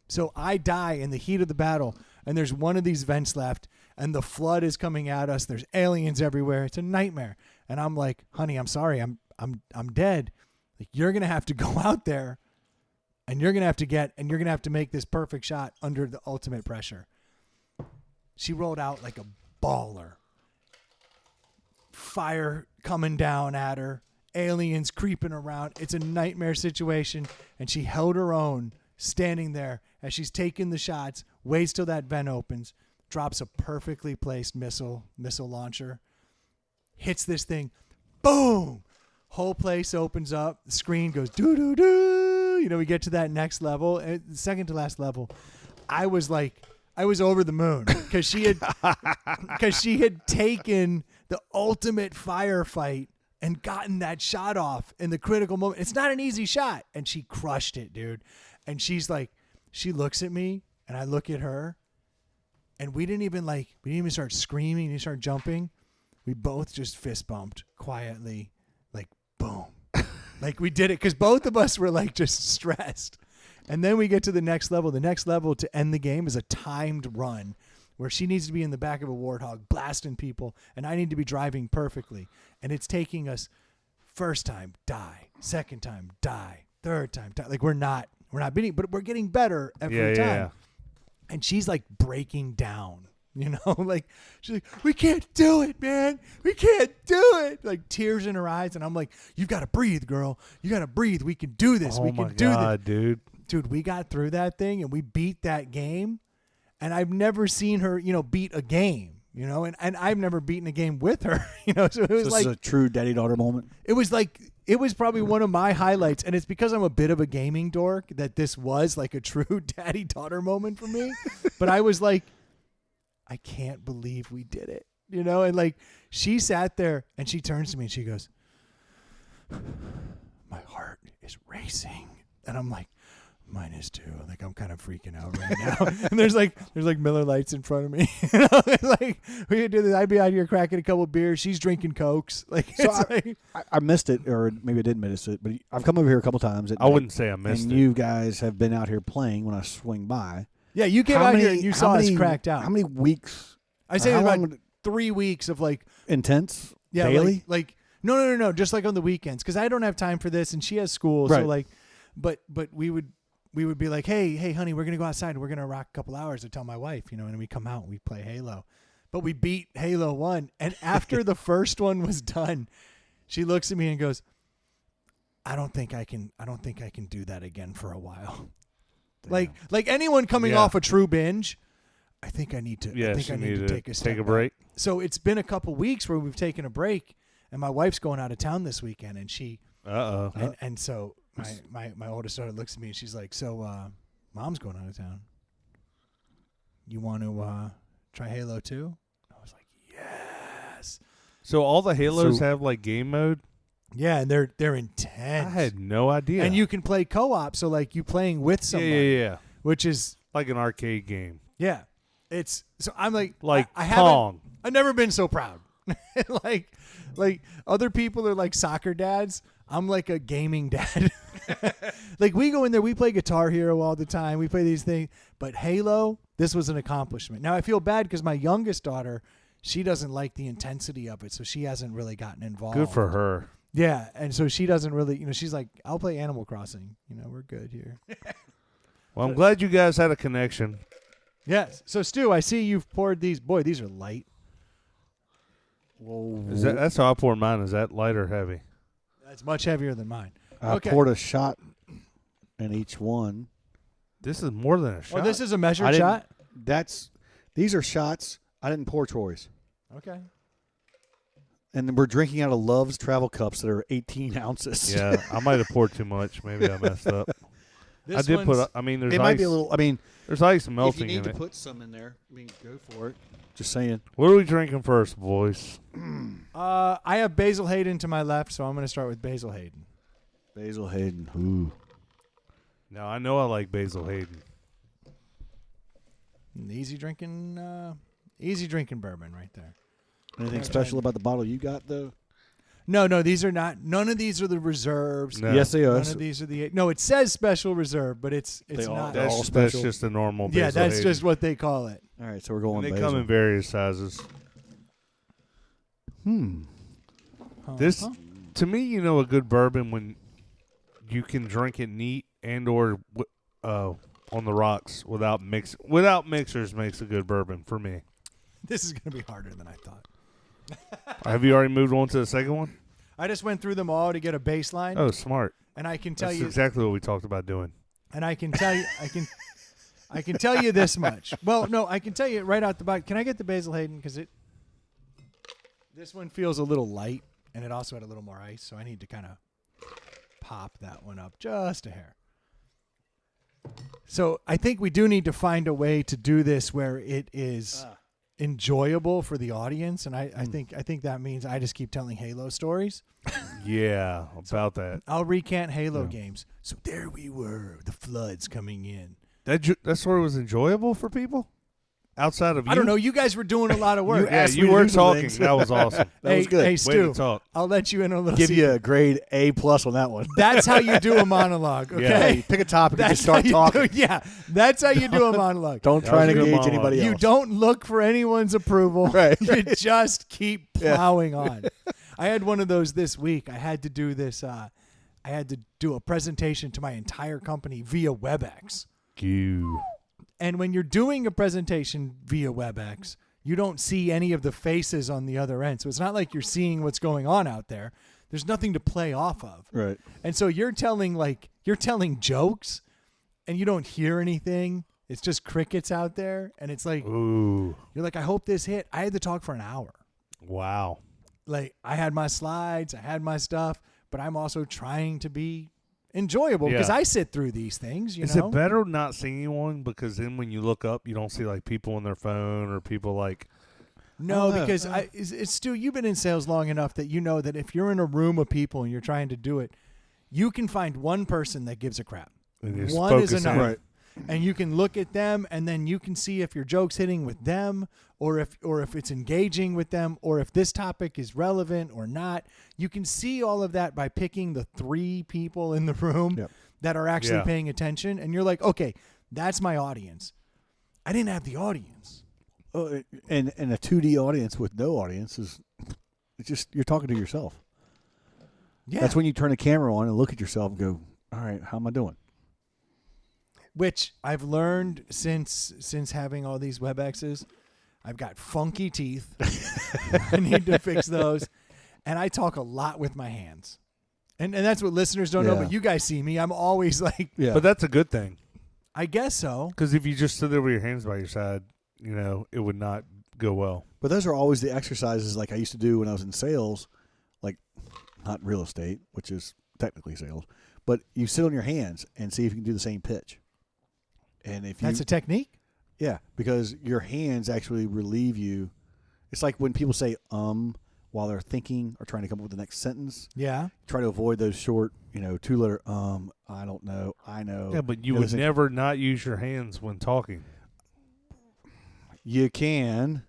So I die in the heat of the battle, and there's one of these vents left, and the flood is coming at us. There's aliens everywhere. It's a nightmare. And I'm like, honey, I'm sorry. I'm dead. Like, you're gonna have to go out there, and you're gonna have to make this perfect shot under the ultimate pressure. She rolled out like a baller. Fire coming down at her. Aliens creeping around. It's a nightmare situation, and she held her own, standing there as she's taking the shots, waits till that vent opens, drops a perfectly placed missile launcher, hits this thing, boom, whole place opens up, the screen goes doo doo doo. You know, we get to that next level, the second to last level. I was over the moon because she had taken the ultimate firefight and gotten that shot off in the critical moment. It's not an easy shot. And she crushed it, dude. And she's like, she looks at me and I look at her, and we didn't even start screaming. We didn't start jumping. We both just fist bumped quietly, like boom. Like we did it because both of us were like just stressed. And then we get to the next level. The next level to end the game is a timed run where she needs to be in the back of a warthog blasting people, and I need to be driving perfectly. And it's taking us first time, die. Second time, die. Third time, die. Like we're not beating, but we're getting better every time. Yeah. And she's like breaking down, you know, like she's like, we can't do it, man. We can't do it. Like tears in her eyes. And I'm like, you've got to breathe, girl. You got to breathe. We can do this. Oh we can my do God, this. dude, we got through that thing and we beat that game. And I've never seen her, you know, beat a game, you know, and I've never beaten a game with her, you know. So it was this like is a true daddy-daughter moment. it was probably one of my highlights, and it's because I'm a bit of a gaming dork that this was like a true daddy-daughter moment for me. But I was like, I can't believe we did it, you know. And like she sat there and she turns to me and she goes, my heart is racing, and I'm like, mine is too. Like I'm kind of freaking out right now. And there's like Miller Lights in front of me. You know, like we could do this. I'd be out here cracking a couple of beers. She's drinking Cokes. Like, I missed it, or maybe I didn't miss it, but I've come over here a couple times. I wouldn't say I missed and it. you guys have been out here playing when I swing by. yeah, you came out here and you saw us cracked out. How many weeks? I say how about long 3 weeks of like intense? yeah, daily? like no, just like on the weekends because I don't have time for this and she has school. Right. So like, but we would be like, hey, honey, we're gonna go outside and we're gonna rock a couple hours to tell my wife, you know, and we come out and we play Halo. But we beat Halo 1, and after the first one was done, she looks at me and goes, I don't think I can do that again for a while. Damn. Like anyone coming off a true binge, I think I need to take a step break. back. So it's been a couple weeks where we've taken a break, and my wife's going out of town this weekend, and she and so my oldest daughter looks at me and she's like, so mom's going out of town. You want to try Halo 2? I was like, yes. So all the Halos have like game mode? Yeah, and they're intense. I had no idea. And you can play co-op, so like you playing with somebody. Yeah. Which is Like an arcade game. yeah. It's so I'm like I Pong. I've never been so proud. like other people are like soccer dads. I'm like a gaming dad. Like we go in there, we play Guitar Hero all the time. We play these things, but Halo, this was an accomplishment. Now I feel bad because my youngest daughter, she doesn't like the intensity of it, so she hasn't really gotten involved. Good for her. Yeah, and so she doesn't really, you know, she's like, I'll play Animal Crossing. You know, we're good here. Well, I'm glad you guys had a connection. Yes. So Stu, I see you've poured these. Boy, these are light. Whoa. That's how I pour mine. Is that light or heavy? That's much heavier than mine. I poured a shot in each one. This is more than a shot. Oh, this is a measured shot? These are shots. I didn't pour Troy's. Okay. And we're drinking out of Love's travel cups that are 18 ounces. Yeah, I might have poured too much. Maybe I messed up. I did put. I mean, there's it ice. might be a little. I mean, there's ice if melting you in need it. to put some in there, I mean, go for it. Just saying. What are we drinking first, boys? I have Basil Hayden to my left, so I'm going to start with Basil Hayden. Basil Hayden. Ooh. Now I know I like Basil Hayden. Easy drinking bourbon right there. Anything special about the bottle you got though? No, these are not. None of these are the reserves. No. Yes, they are. None of these are the. No, it says special reserve, but it's not. they're all That's special. just a normal. Yeah, Basil that's Hayden. just what they call it. All right, so we're going. And they basil. come in various sizes. This, to me, a good bourbon when you can drink it neat and or on the rocks without mixers makes a good bourbon for me. This is going to be harder than I thought. Have you already moved on to the second one? I just went through them all to get a baseline. Oh, smart. And I can tell That's you exactly what we talked about doing. And I can tell you, I can tell you this much. Well, no, I can tell you right out the box. Can I get the Basil Hayden? Because this one feels a little light, and it also had a little more ice, so I need to kind of pop that one up just a hair. So I think we do need to find a way to do this where it is enjoyable for the audience, and I think that means I just keep telling Halo stories. Yeah, about that. I'll recant Halo games. So there we were, the floods coming in. That story was enjoyable for people outside of you. I don't know. You guys were doing a lot of work. Yeah, you were talking. That was awesome. That was good. Hey, Way Stu, to talk. I'll let you in on a little Give you secret. a grade A+ on that one. That's how you do a monologue, okay? Yeah. Hey, pick a topic and That's just start how you talking. do, yeah, that's how you do a monologue. Don't That try was to a good engage monologue. anybody else. You don't look for anyone's approval. Right. You just keep plowing on. I had one of those this week. I had to do this. I had to do a presentation to my entire company via WebEx. And when you're doing a presentation via WebEx, you don't see any of the faces on the other end. So it's not like you're seeing what's going on out there. There's nothing to play off of. Right. And so you're telling jokes and you don't hear anything. It's just crickets out there. And it's like, Ooh. you're like, I hope this hit. I had to talk for an hour. Wow. Like I had my slides, I had my stuff, but I'm also trying to be enjoyable because Yeah. I sit through these things, Is know? it better not seeing anyone because then when you look up, you don't see like people on their phone or people like. No, I don't know. because it's Stu, you've been in sales long enough that you know that if you're in a room of people and you're trying to do it, you can find one person that gives a crap. And just One is focus enough. in. Right. And you can look at them and then you can see if your joke's hitting with them or if it's engaging with them or if this topic is relevant or not. You can see all of that by picking the 3 people in the room Yep. that are actually Yeah. paying attention. And you're like, okay, that's my audience. I didn't have the audience. Oh, and a 2D audience with no audience is it's just you're talking to yourself. Yeah. That's when you turn the camera on and look at yourself and go, all right, how am I doing? Which I've learned since having all these WebExes. I've got funky teeth. I need to fix those. And I talk a lot with my hands. And that's what listeners don't know, Yeah. but you guys see me. I'm always like, Yeah. But that's a good thing I guess so. because if you just stood there with your hands by your side, it would not go well. But those are always the exercises like I used to do when I was in sales, like not real estate, which is technically sales, but you sit on your hands and see if you can do the same pitch. And if That's you, a technique? yeah, because your hands actually relieve you. It's like when people say while they're thinking or trying to come up with the next sentence. Yeah. Try to avoid those short, 2-letter I don't know, I know. Yeah, but you know, would never not use your hands when talking. You can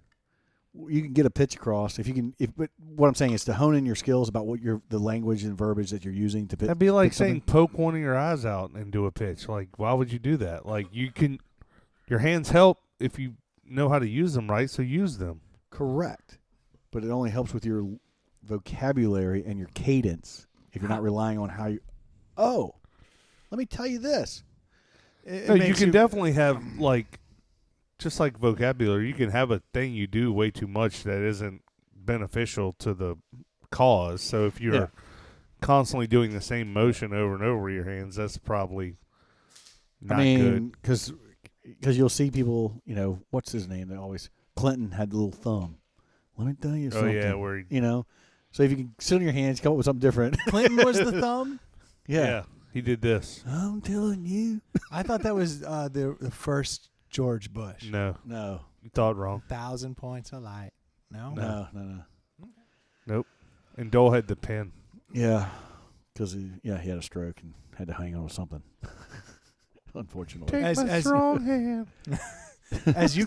get a pitch across if you can. But what I'm saying is to hone in your skills about what the language and verbiage that you're using to pitch. That'd be like pick something. saying poke one of your eyes out and do a pitch. Like, why would you do that? Like, your hands help if you know how to use them right, so use them. Correct, but it only helps with your vocabulary and your cadence if you're not relying on how you. Oh, let me tell you this. No, you can definitely have, just like vocabulary, you can have a thing you do way too much that isn't beneficial to the cause. So if you're constantly doing the same motion over and over with your hands, that's probably not good. because you'll see people, what's his name? They always Clinton had the little thumb. Let me tell you Oh, something. yeah, where So if you can sit on your hands, come up with something different. Clinton was the thumb? yeah, he did this. I'm telling you. I thought that was the first George Bush. No, No. you thought wrong. 1,000 points of light. No? No. Nope. And Dole had the pen. Yeah, because he had a stroke and had to hang on to something. Unfortunately. As- my as- strong hand. as you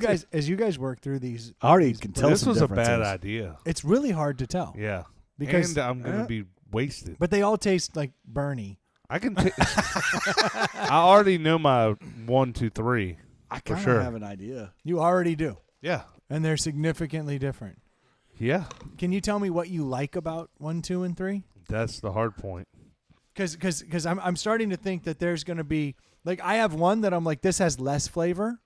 guys work through these, I already can tell This some was a bad differences. idea. it's really hard to tell. Yeah. Because and I'm going to be wasted. but they all taste like Bernie. I can. I already know my 1, 2, 3. I For kind of sure. have an idea. You already do, Yeah. and they're significantly different. Yeah. Can you tell me what you like about 1, 2, and 3? That's the hard point. Because I'm starting to think that there's going to be like I have one that I'm like this has less flavor,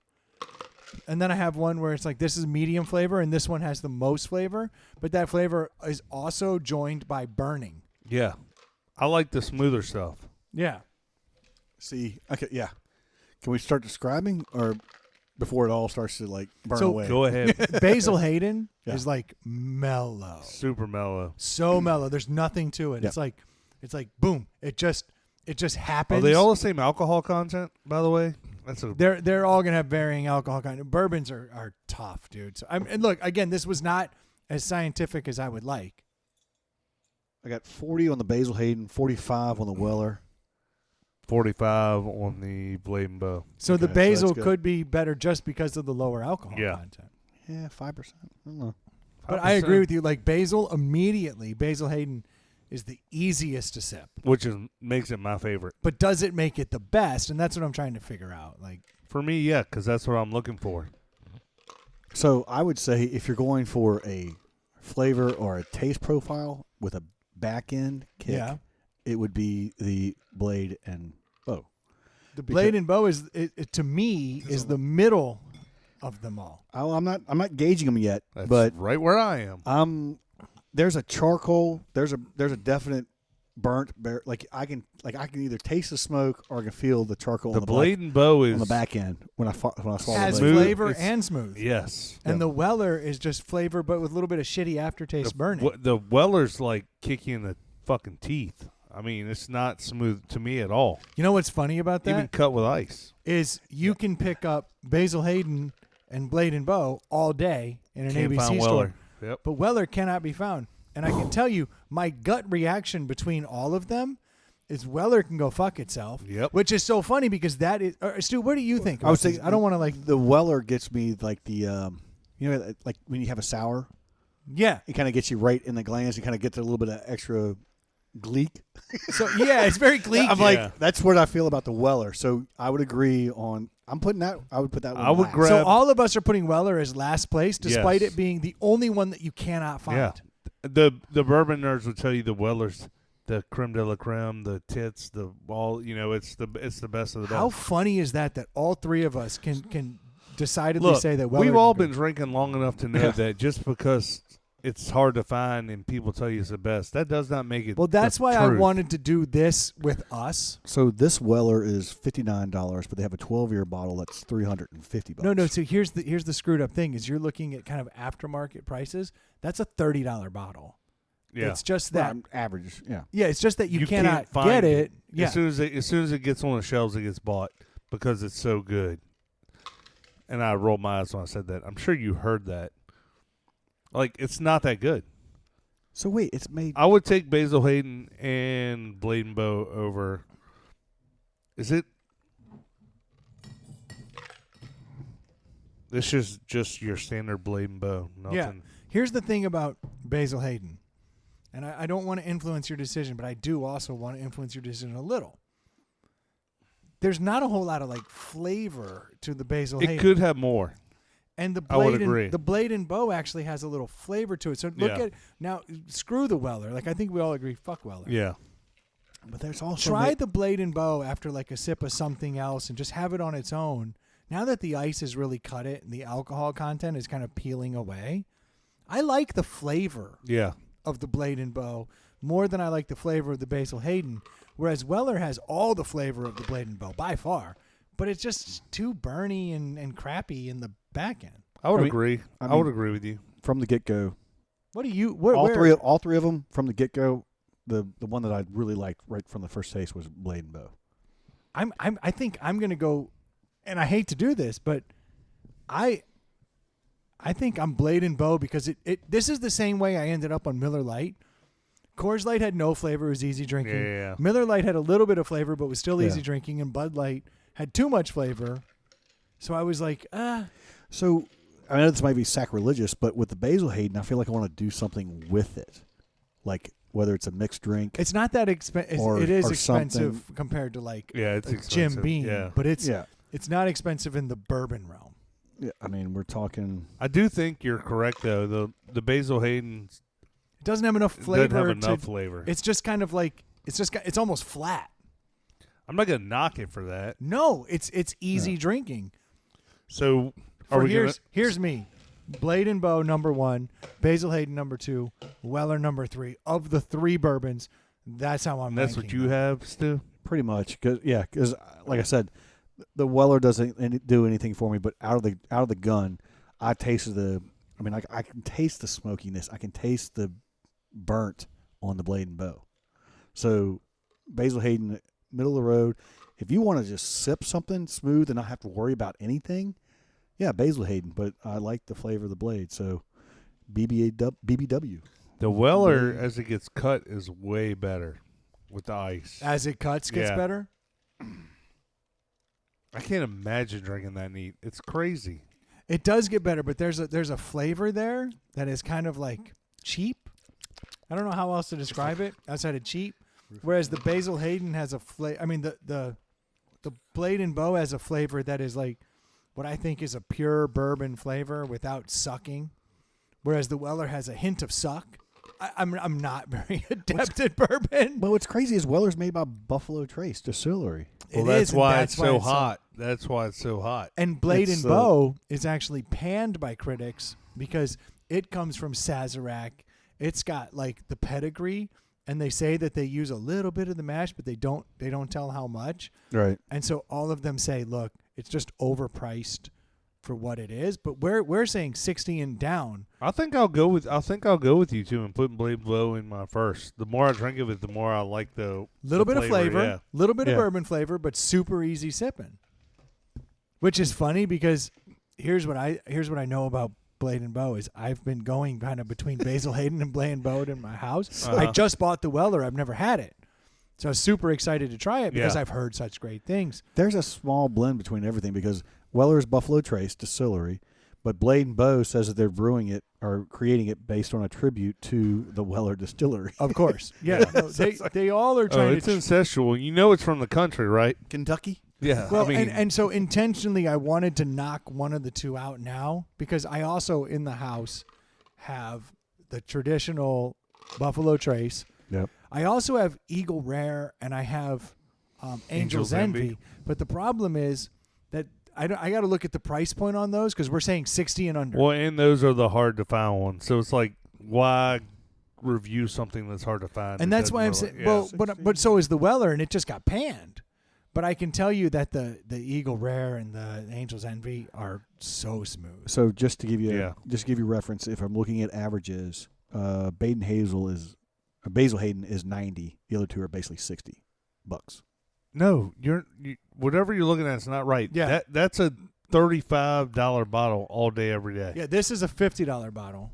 and then I have one where it's like this is medium flavor and this one has the most flavor, but that flavor is also joined by burning. Yeah. I like the smoother stuff. Yeah. See, okay, yeah. Can we start describing, or before it all starts to like burn So- away? Go ahead. Basil Hayden Yeah. is like mellow, Super mellow. so mellow. There's nothing to it. Yeah. It's like boom. It just happens. Are they all the same alcohol content, by the way? That's a They're all gonna have varying alcohol content. Bourbons are tough, dude. So and look again, this was not as scientific as I would like. I got 40 on the Basil Hayden, 45 on the Weller. 45 on the Blade and Bow. So the Okay, so basil that's good. could be better just because of the lower alcohol Yeah. content. Yeah, 5%. I don't know. But I agree with you. Like Basil Hayden is the easiest to sip. Which makes it my favorite. But does it make it the best? And that's what I'm trying to figure out. Like For me, yeah, because that's what I'm looking for. So I would say if you're going for a flavor or a taste profile with a back end kick, Yeah. it would be the Blade and Bow. the Blade and Bow is to me is the middle of them all. I'm not gauging them yet, That's but right where I am. there's a charcoal. There's a definite burnt. Like I can either taste the smoke or I can feel the charcoal. The on the Blade and Bow is on the back end when I swallow Has the blade. Smooth. flavor It's- and smooth. Yes. And the Weller is just flavor, but with a little bit of shitty aftertaste burning. The Weller's like kick you in the fucking teeth. I mean, it's not smooth to me at all. You know what's funny about that? Even cut with ice. Is you can pick up Basil Hayden and Blade and Bow all day in an Can't ABC find store, Weller. Yep. but Weller cannot be found. And I can tell you, my gut reaction between all of them is Weller can go fuck itself. Yep. Which is so funny because that is. Stu, what do you think? I was about these? thinking I don't want to like. the Weller gets me like the like when you have a sour, Yeah. it kind of gets you right in the glands. You kind of get a little bit of extra gleek. So yeah, it's very gleek. I'm Yeah. like that's what I feel about the Weller. So I would agree on. I would put that one. I would last. grab- So all of us are putting Weller as last place, despite Yes. it being the only one that you cannot find. Yeah. The bourbon nerds will tell you the Weller's the creme de la creme, the tits, the all. You know, it's the best of the best. How funny is that all three of us can decidedly Look, say that Weller we've all is good. been drinking long enough to know Yeah. that just because it's hard to find and people tell you it's the best, that does not make it. Well, that's the why I truth. wanted to do this with us. So this Weller is $59, but they have a 12-year bottle that's $350. No. So here's the screwed up thing: is you're looking at kind of aftermarket prices. That's a $30 bottle. Yeah. It's just Well, that. I'm average. Yeah. Yeah, it's just that you can't cannot find get it. Yeah. As soon as it gets on the shelves, it gets bought because it's so good. And I rolled my eyes when I said that. I'm sure you heard that. Like, it's not that good. So wait, it's made. I would take Basil Hayden and Blade and Bow over. Is it? This is just your standard Blade and Bow. Nothing. Yeah. Here's the thing about Basil Hayden, and I don't want to influence your decision, but I do also want to influence your decision a little. There's not a whole lot of like flavor to the Basil Hayden. It could have more. And the I would blade agree. and the Blade and Bow actually has a little flavor to it. So look Yeah. at now. Screw the Weller. Like I think we all agree. Fuck Weller. Yeah. But there's also Try the Blade and Bow after like a sip of something else and just have it on its own. Now that the ice has really cut it and the alcohol content is kind of peeling away, I like the flavor Yeah. of the Blade and Bow more than I like the flavor of the Basil Hayden. Whereas Weller has all the flavor of the Blade and Bow by far, but it's just too burny and crappy in the back end. I would I mean- agree. I I would mean- agree with you. from the get go. What do you? All where, three of them from the get go. The one that I really liked right from the first taste was Blade and Bow. I think I'm gonna go, and I hate to do this, but I think I'm Blade and Bow because this is the same way I ended up on Miller Lite. Coors Light had no flavor; it was easy drinking. Yeah. Miller Lite had a little bit of flavor, but was still easy Yeah. drinking, and Bud Light had too much flavor So I was like, So I know this might be sacrilegious, but with the Basil Hayden, I feel like I want to do something with it, like whether it's a mixed drink. it's not that expensive. Or- It is or expensive something. compared to like Yeah, it's Jim expensive. Beam, Yeah. but it's Yeah. not expensive in the bourbon realm. Yeah, I mean, we're talking. I do think you're correct though. The Basil Hayden It doesn't have enough flavor. doesn't have enough to, flavor. It's just kind of like it's almost flat. I'm not gonna knock it for that. No, it's easy No. drinking. So are For we gonna? here's me. Blade and Bow number 1, Basil Hayden number 2, Weller number 3. Of the 3 bourbons, that's how I'm. And that's what ranking you them. have, Stu. Pretty much, because like I said, the Weller doesn't do anything for me. But out of the gun, I tasted the. I mean, I can taste the smokiness. I can taste the burnt on the Blade and Bow. So, Basil Hayden, middle of the road. If you want to just sip something smooth and not have to worry about anything, yeah, Basil Hayden. But I like the flavor of the Blade, so BBW. The Weller, as it gets cut, is way better with the ice. As it cuts, gets Yeah. better. I can't imagine drinking that neat. It's crazy. It does get better, but there's a flavor there that is kind of like cheap. I don't know how else to describe it outside of cheap. Whereas the Basil Hayden has a flavor. I mean, the Blade and Bow has a flavor that is like what I think is a pure bourbon flavor without sucking. Whereas the Weller has a hint of suck. I'm not very adept at bourbon. But what's crazy is Weller's made by Buffalo Trace Distillery. Well, It that's is, and why that's it's so hot. That's why it's so hot. And Blade It's, and Bow is actually panned by critics because it comes from Sazerac. It's got like the pedigree, and they say that they use a little bit of the mash, but they don't tell how much. Right. And so all of them say, look, it's just overpriced for what it is. But we're saying 60 and down. I think I'll go with you too and put Blade Blow in my first. The more I drink of it, the more I like the Little the bit of flavor, Yeah. little bit Yeah. of bourbon flavor, but super easy sipping. Which is funny because here's what I know about Blade and Bow is I've been going kind of between Basil Hayden and Blade and Bow in my house. I Uh-huh. just bought the Weller. I've never had it. So I was super excited to try it because Yeah. I've heard such great things. There's a small blend between everything because Weller's Buffalo Trace Distillery, but Blade and Bow says that they're brewing it or creating it based on a tribute to the Weller Distillery. Of course. Yeah. No, they all are Oh, trying it's to incestual. You know it's from the country, right? Kentucky? Yeah. Well, I mean, and so intentionally, I wanted to knock one of the two out now because I also in the house have the traditional Buffalo Trace. Yep. I also have Eagle Rare and I have Angel's Envy. But the problem is that I got to look at the price point on those because we're saying 60 and under. well, and those are the hard to find ones. So it's like, why review something that's hard to find? And It that's why I'm doesn't saying, really- well, 60. but so is the Weller, and it just got panned. But I can tell you that the Eagle Rare and the Angel's Envy are so smooth. So just to give you Yeah. reference, if I'm looking at averages, Basil Hayden is 90. The other two are basically $60. No, whatever you're looking at is not right. Yeah. That's a $35 bottle all day, every day. Yeah, this is a $50 bottle,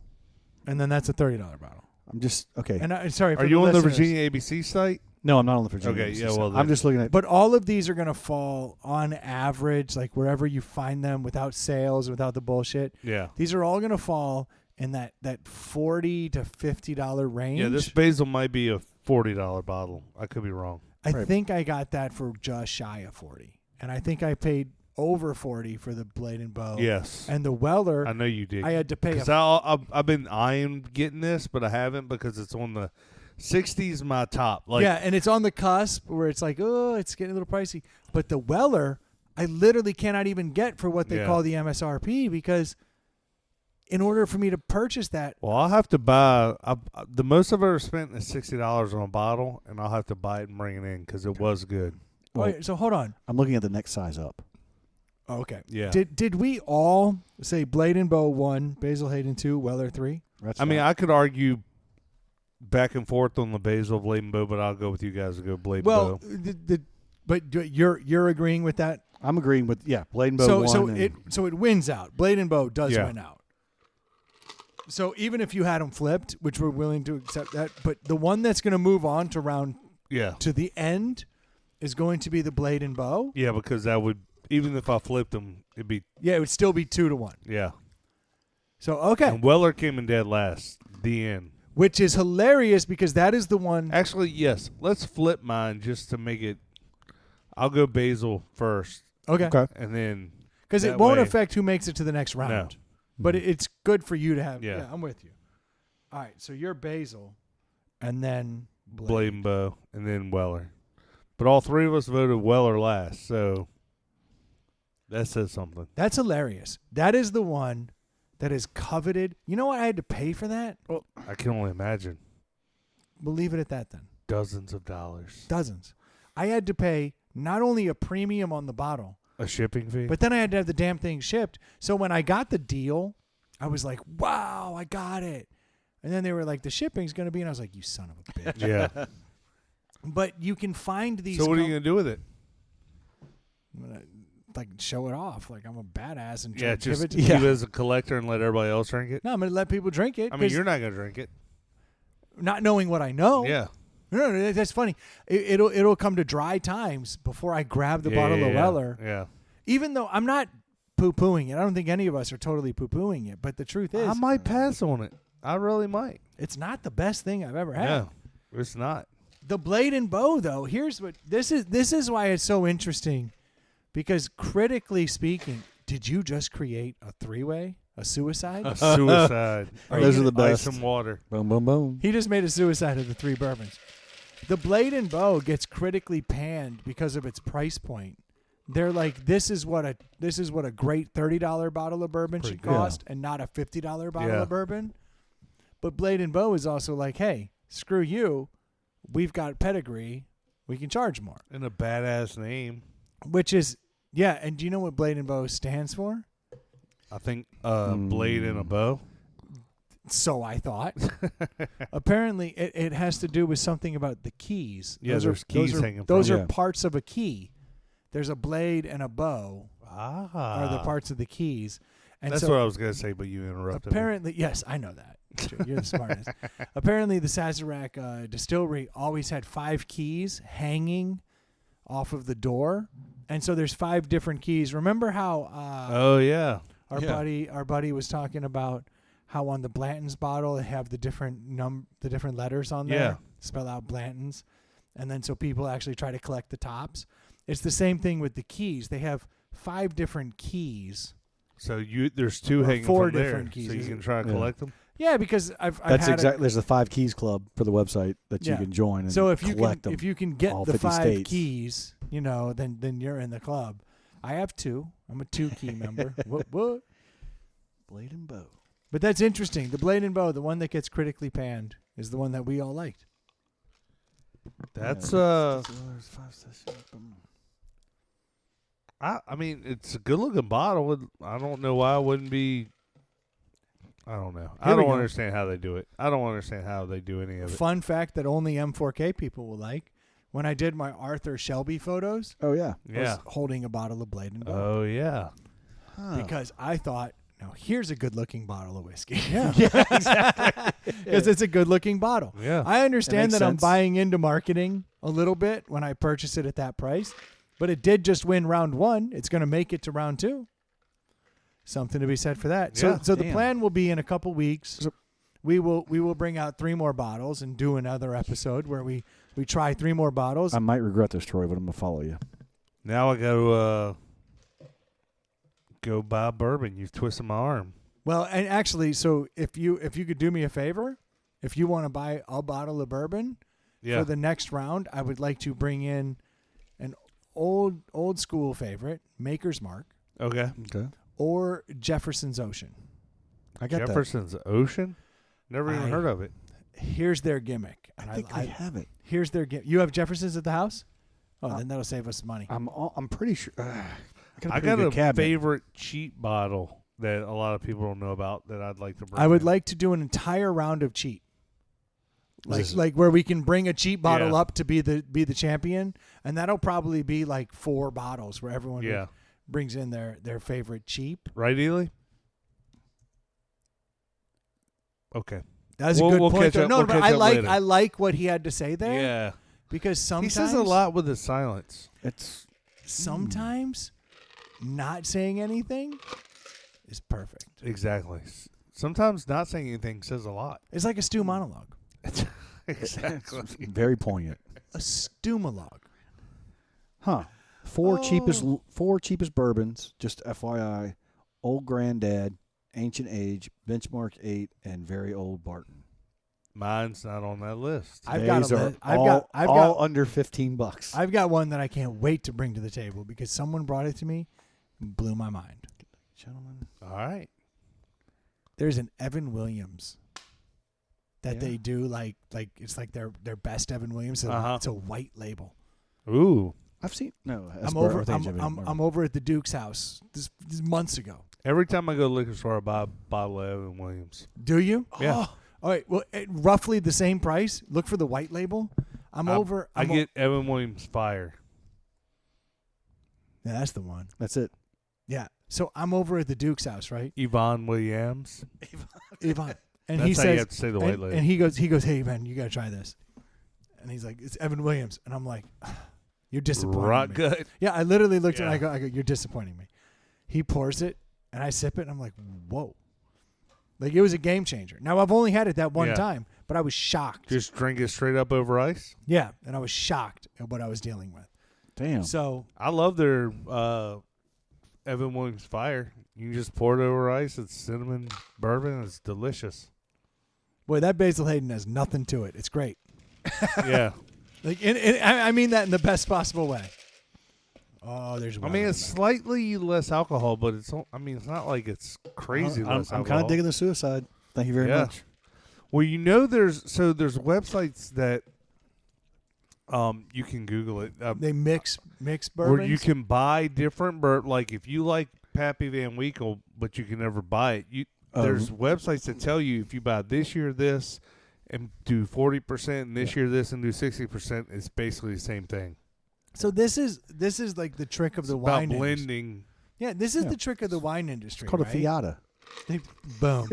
and then that's a $30 bottle. I'm just okay. And sorry, for Are you on the listeners, Virginia ABC site? No, I'm not on the Virginia. Okay, ABC yeah, side. well, I'm then- just looking at. But all of these are going to fall on average, like wherever you find them, without sales, without the bullshit. Yeah. These are all going to fall in that $40 to $50 range. Yeah, this basil might be a $40 bottle. I could be wrong. I Right. think I got that for just shy of 40, and I think I paid over 40 for the Blade and Bow. Yes. And the Weller, I know you did. I had to pay. Because I've been eyeing getting this, but I haven't because it's on the 60s my top. Like, yeah, and it's on the cusp where it's like, oh, it's getting a little pricey. But the Weller, I literally cannot even get for what they Yeah. call the MSRP because in order for me to purchase that, Well, I'll have to buy. The most I've ever spent is $60 on a bottle, and I'll have to buy it and bring it in because it was good. Well, wait, so hold on. I'm looking at the next size up. Oh, okay. Yeah. Did we all say Blade and Bow 1, Basil Hayden 2, Weller 3? That's I mean, fine. I could argue back and forth on the basil, Blade and Bow, but I'll go with you guys to go Blade and Well, Bow. but you're agreeing with that. I'm agreeing with Blade and Bow So one. it wins out. Blade and Bow does Yeah. win out. So even if you had them flipped, which we're willing to accept that, but the one that's going to move on to Yeah. to the end is going to be the Blade and Bow. Yeah, because that would even if I flipped them, it'd be Yeah, it would still be 2-1. yeah. So okay, And Weller came in dead last. The end. which is hilarious because that is the one. Actually, yes. Let's flip mine just to make it. I'll go Basil first, Okay, Okay. and then because it that won't way- affect who makes it to the next round. No. But it's good for you to have. Yeah. Yeah, I'm with you. All right, so you're Basil, and then Blade and Bow, and then Weller. But all three of us voted Weller last, so that says something. That's hilarious. That is the one that is coveted. You know what? I had to pay for that. I can only imagine We'll leave it at that then. dozens of dollars. Dozens. I had to pay not only a premium on the bottle, A shipping fee? but then I had to have the damn thing shipped. So when I got the deal, I was like, wow, I got it. And then they were like, the shipping's going to be, and I was like, you son of a bitch. yeah. But you can find these. So what are you going to do with it? I'm gonna, like, show it off. Like, I'm a badass and Yeah, give just it to keep Yeah. it as a collector and let everybody else drink it? No, I'm going to let people drink it. I mean, 'cause you're not going to drink it. not knowing what I know. Yeah. No, that's funny. It'll come to dry times before I grab the bottle of yeah. Weller. Yeah. Even though I'm not poo-pooing it. I don't think any of us are totally poo-pooing it. But the truth is, I might pass on it. I really might. it's not the best thing I've ever had. Yeah. It's not. The Blade and Bow, though, here's what this is why it's so interesting, because critically speaking, did you just create a three-way, a suicide? A suicide. Those are the best. Ice and water. Boom, boom, boom. He just made a suicide of the three bourbons. The Blade and Bow gets critically panned because of its price point. They're like, this is what a great $30 bottle of bourbon Pretty should good. cost, and not a $50 bottle Yeah. of bourbon. But Blade and Bow is also like, hey, screw you. We've got pedigree. We can charge more. And a badass name. Which is, yeah. And do you know what Blade and Bow stands for? I think blade and a bow. So I thought. Apparently, it has to do with something about the keys. Yeah, there's keys hanging from Those them. are Yeah. parts of a key. There's a blade and a bow are the parts of the keys. And That's so what I was going to say, but you interrupted me. apparently, yes, I know that. You're the smartest. Apparently, the Sazerac distillery always had 5 keys hanging off of the door. And so there's 5 different keys. Remember how Oh, yeah. our buddy was talking about how on the Blanton's bottle they have the different letters on there, Yeah. spell out Blanton's, and then so people actually try to collect the tops. It's the same thing with the keys. They have 5 different keys. So there's 2 Or hanging 4 from there, different keys. so you Is can it- try to Yeah. collect them. Yeah, because I've That's had exactly. There's the 5 Keys Club for the website that Yeah. you can join and so if you collect can them. if you can get all the 50 5 states. keys, then you're in the club. I have 2. I'm a 2 key member. What? Blade and Bow. But that's interesting. The Blade and Bow, the one that gets critically panned, is the one that we all liked. That's Yeah. I mean, it's a good looking bottle. I don't know why it wouldn't be. I don't know. I Here we don't go. understand how they do it. I don't understand how they do any of it. Fun fact that only M4K people will like. When I did my Arthur Shelby photos, Oh yeah. I Yeah. was holding a bottle of Blade and Bow Oh yeah. Huh. because I thought, now here's a good-looking bottle of whiskey. Yeah. exactly. Because it's a good-looking bottle. Yeah. I understand makes that I'm sense. buying into marketing a little bit when I purchase it at that price, but it did just win round 1. It's going to make it to round 2. Something to be said for that. Yeah. So the Damn. plan will be in a couple weeks. So- We will bring out 3 more bottles and do another episode where we try 3 more bottles. I might regret this, Troy, but I'm gonna follow you. Now I go go buy bourbon. You've twisted my arm. Well, and actually, so if you could do me a favor, if you want to buy a bottle of bourbon Yeah. for the next round, I would like to bring in an old school favorite, Maker's Mark, Okay. Okay. or Jefferson's Ocean. I got Jefferson's Ocean. Never even I- heard of it. Here's their gimmick. that. And I think I have it. here's their gimmick. You have Jefferson's at the house? Oh, then that'll save us money. I'm pretty sure. I got a, I pretty got good a cabinet. favorite cheap bottle that a lot of people don't know about that I'd like to bring. I would in. like to do an entire round of cheat. This is- Like where we can bring a cheap bottle Yeah. up to be the champion, and that'll probably be like 4 bottles where everyone Yeah. brings in their favorite cheap. Right, Ely? Okay. That's We'll- a good we'll point. catch though. up- No, we'll but catch I up like later. I like what he had to say there Yeah. because He sometimes says a lot with his silence. It's Sometimes not saying anything is perfect. Exactly. Sometimes not saying anything says a lot. It's like a stew monologue. Exactly. Very poignant. A stew monologue. Huh. Four cheapest bourbons, just FYI. Old Granddad, Ancient Age, Benchmark 8, and Very Old Barton. Mine's not on that list. I've got These a are li- I've got under $15. I've got one that I can't wait to bring to the table because someone brought it to me and blew my mind. Gentlemen. All right. There's an Evan Williams that Yeah. they do like it's like their best Evan Williams. So Uh-huh. It's a white label. Ooh. I've seen no. that's I'm over. Bar- I think I'm over at the Duke's house. This months ago. Every time I go to the liquor store, I buy a bottle of Evan Williams. Do you? Yeah. Oh, all right. Well, at roughly the same price. Look for the white label. I get Evan Williams Fire. Yeah, that's the one. That's it. Yeah. So I'm over at the Duke's house, right? Yvonne Williams. Yvonne. And That's he how says, you have to say the white label. and he goes, hey man, you gotta try this. And he's like, it's Evan Williams, and I'm like, you're disappointing Rock me. good. Yeah, I literally looked at it. Yeah. I go, you're disappointing me. He pours it, and I sip it, and I'm like, whoa. Like, it was a game changer. Now, I've only had it that one Yeah. time, but I was shocked. Just drink it straight up over ice. Yeah, and I was shocked at what I was dealing with. Damn. So, I love their Evan Williams Fire. You can just pour it over ice. It's cinnamon bourbon. It's delicious. boy, that Basil Hayden has nothing to it. It's great. Yeah. Like, I mean that in the best possible way. Oh, there's. I mean, it's slightly less alcohol, but it's not like it's crazy I'm less kind alcohol. of digging the suicide. Thank you very Yeah. much. Well, there's websites that you can Google it. They mix Where bourbons. you can buy different like if you like Pappy Van Winkle, but you can never buy it. There's websites that tell you if you buy this year this and do 40%, and this year this and do 60%, it's basically the same thing. So this is like the trick of the About wine industry. blending. Yeah, this is Yeah. the trick of the wine industry. It's called right? a Fiata. Boom.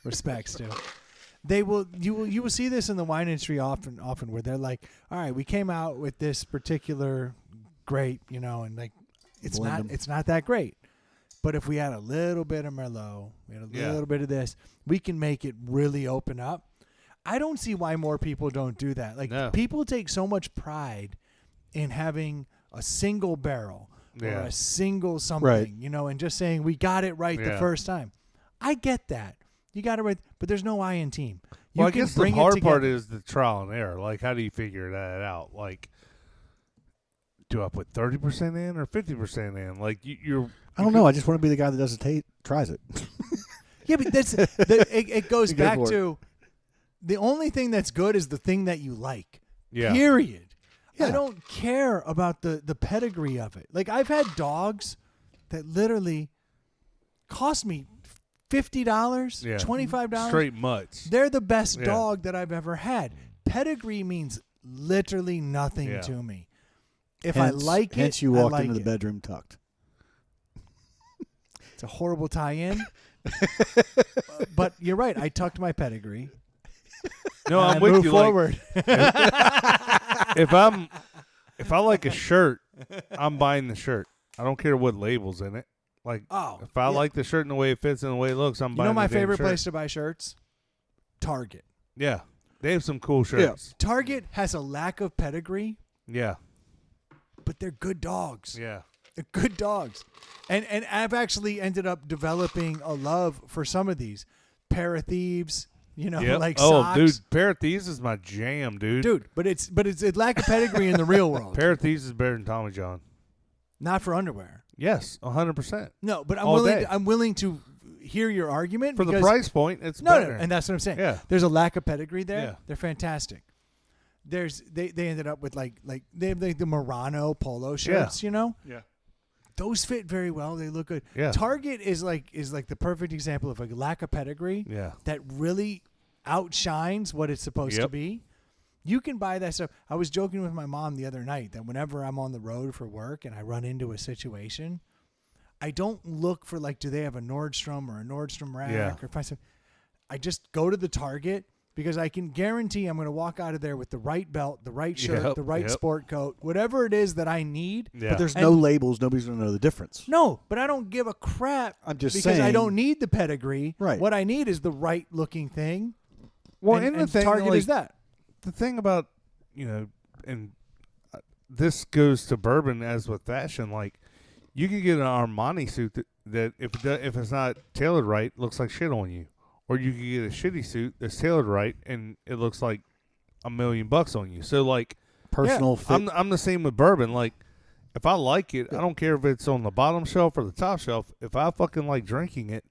Respects too. You will see this in the wine industry often where they're like, all right, we came out with this particular grape, and like it's Blend 'em. not that great. But if we add a little bit of Merlot, we had a little bit of this, we can make it really open up. I don't see why more people don't do that. Like No. people take so much pride in having a single barrel or Yeah. a single something, Right. and just saying we got it right the Yeah. first time. I get that. You got it right, but there's no I in team. You Well, I can guess the bring it hard part together. is the trial and error. Like, how do you figure that out? Like, do I put 30% in or 50% in? Like, you're. I don't know. I just want to be the guy that does the tries it. Yeah, but it goes Go back for it. to the only thing that's good is the thing that you like. Yeah. Period. I Yeah. don't care about the pedigree of it. Like I've had dogs that literally cost me $50, Yeah. $25. Straight mutts. They're the best Yeah. dog that I've ever had. Pedigree means literally nothing Yeah. to me. If Hence- I like it, hence you I walked like into the it. bedroom tucked. It's a horrible tie-in. But you're right. I tucked my pedigree. No, and I'm I with moved you. Like, forward. if I like a shirt, I'm buying the shirt. I don't care what label's in it. Like, Oh, if I yeah. like the shirt and the way it fits and the way it looks, I'm You buying know my the damn favorite shirt. place to buy shirts? Target. Yeah. They have some cool shirts. Target has a lack of pedigree, Yeah. but they're good dogs. Yeah. They're good dogs. And I've actually ended up developing a love for some of these. Pair of Thieves, Yep. like oh, socks. dude, Pair of Thieves is my jam, dude. Dude, but it's a lack of pedigree in the real world. Pair of Thieves is better than Tommy John. Not for underwear. Yes, 100%. No, but All day. I'm willing to hear your argument For the because price point, it's no, better. and that's what I'm saying. Yeah. There's a lack of pedigree there. Yeah. They're fantastic. They ended up with like they have like the Murano polo shirts, Yeah. Those fit very well. They look good. Yeah. Target is like the perfect example of a lack of pedigree Yeah. that really outshines what it's supposed to Yep. be. You can buy that stuff. I was joking with my mom the other night that whenever I'm on the road for work and I run into a situation, I don't look for do they have a Nordstrom or a Nordstrom rack Yeah. or if I just go to the Target because I can guarantee I'm going to walk out of there with the right belt, the right shirt, Yep, the right yep. sport coat, whatever it is that I need. Yeah. But there's And- no labels. Nobody's going to know the difference. No, but I don't give a crap. I'm just because I saying- don't need the pedigree. Right. What I need is the right looking thing. well, and the thing, Target like, is that. the thing about, and this goes to bourbon as with fashion, like you can get an Armani suit that if it's not tailored right, looks like shit on you. Or you can get a shitty suit that's tailored right and it looks like $1 million on you. So like Personal fit. I'm the same with bourbon. Like if I like it, I don't care if it's on the bottom shelf or the top shelf. If I fucking like drinking it,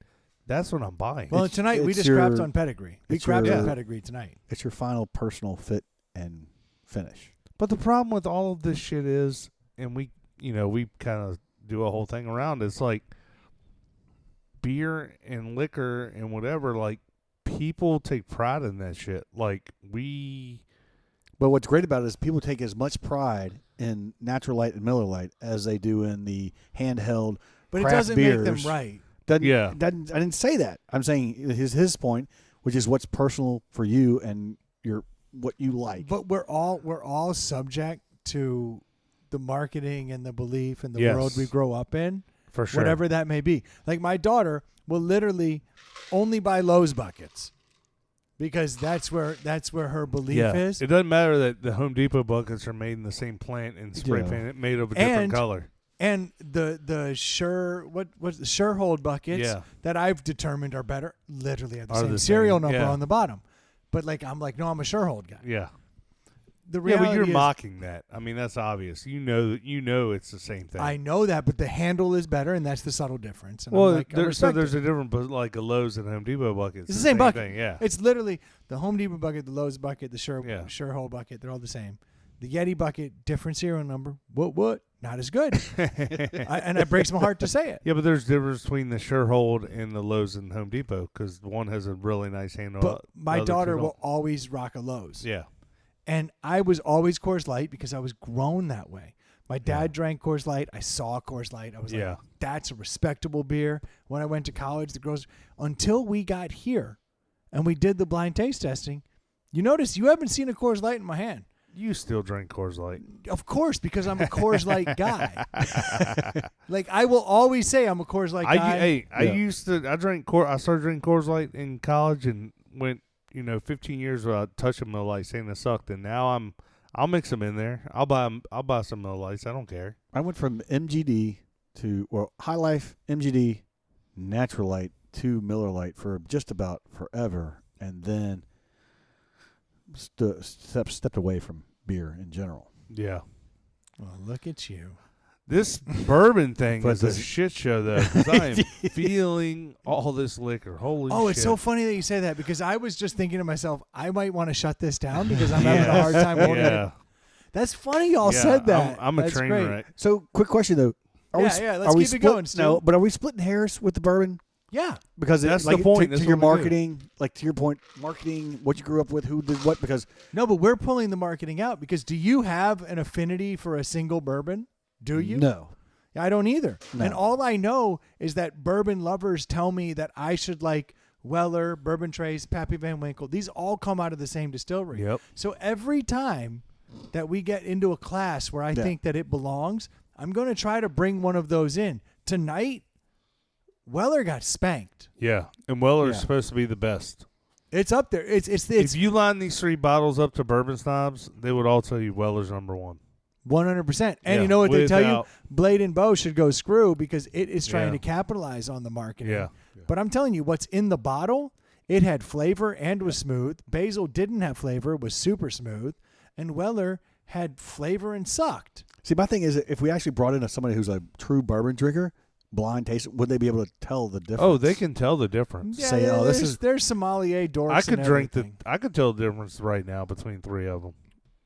that's what I'm buying. Well, tonight we it's just your- crapped on pedigree. We it's crapped your- on pedigree tonight. It's your final personal fit and finish. But the problem with all of this shit is, and we kind of do a whole thing around, it's like beer and liquor and whatever, like people take pride in that shit. Like But what's great about it is people take as much pride in Natural Light and Miller Lite as they do in the handheld But it craft doesn't beers. make them right. Yeah. I didn't say that. I'm saying his point, which is what's personal for you and what you like. But we're all subject to the marketing and the belief and the Yes. world we grow up in, for sure. whatever that may be. Like my daughter will literally only buy Lowe's buckets because that's where her belief is. It doesn't matter that the Home Depot buckets are made in the same plant and spray Yeah. painted, made of a different And- color. And the what's the Surehold buckets Yeah. that I've determined are better literally have the Are same the serial same, number yeah. on the bottom. But I'm like, no, I'm a Surehold guy. Yeah. The Yeah, reality but you're is, mocking that. I mean, that's obvious. You know it's the same thing. I know that, but the handle is better, and that's the subtle difference. And well, I'm like, I so respect there's it. a difference, but like a Lowe's and Home Depot bucket. It's the same bucket. thing. Yeah. It's literally the Home Depot bucket, the Lowe's bucket, the Yeah. Surehold bucket. They're all the same. The Yeti bucket, different serial number. What? Not as good. And it breaks my heart to say it. Yeah, but there's a difference between the Surehold and the Lowe's and Home Depot because one has a really nice handle. But my the other daughter two don't. will always rock a Lowe's. Yeah. And I was always Coors Light because I was grown that way. My dad drank Coors Light. I saw Coors Light. I was Yeah. like, that's a respectable beer. When I went to college, the girls, until we got here and we did the blind taste testing, you notice you haven't seen a Coors Light in my hand. You still drink Coors Light. Of course, because I'm a Coors Light guy. Like I will always say I'm a Coors Light guy. I started drinking Coors Light in college and went 15 years without touching Miller Lite, saying it sucked, and now I'll mix them in there. I'll buy some Miller Lights. I don't care. I went from MGD to High Life, MGD, Natural Light to Miller Lite for just about forever, and then stepped away from beer in general. Yeah. Well, look at you. This bourbon thing But is a this- shit show, though, because I am feeling all this liquor. Holy shit. Oh, it's so funny that you say that because I was just thinking to myself, I might want to shut this down because I'm having a hard time holding it. Yeah. That's funny y'all Yeah, said that. I'm a That's train great. wreck. So, quick question though: Let's keep it going, Stu. No, but are we splitting hairs with the bourbon? Yeah. Because That's like, the point. To That's your what we do. marketing, like to your point, marketing, what you grew up with, who did what. Because No, but we're pulling the marketing out because do you have an affinity for a single bourbon? Do you? No. I don't either. No. And all I know is that bourbon lovers tell me that I should like Weller, Bourbon Trace, Pappy Van Winkle. These all come out of the same distillery. Yep. So every time that we get into a class where I Yeah. think that it belongs, I'm going to try to bring one of those in. Tonight, Weller got spanked. Yeah. And Weller's Yeah. supposed to be the best. It's up there. It's If you line these three bottles up to bourbon snobs, they would all tell you Weller's number one. 100%. And Yeah, you know what they tell you? without- Blade and Bow should go screw because it is trying Yeah. to capitalize on the marketing. Yeah. But I'm telling you, what's in the bottle, it had flavor and was smooth. Basil didn't have flavor, was super smooth. And Weller had flavor and sucked. See, my thing is, if we actually brought in somebody who's a true bourbon drinker, blind taste, would they be able to tell the difference? Oh, they can tell the difference. Yeah, Say, oh, this is- there's sommelier dorks. I could and drink everything. I could tell the difference right now between three of them.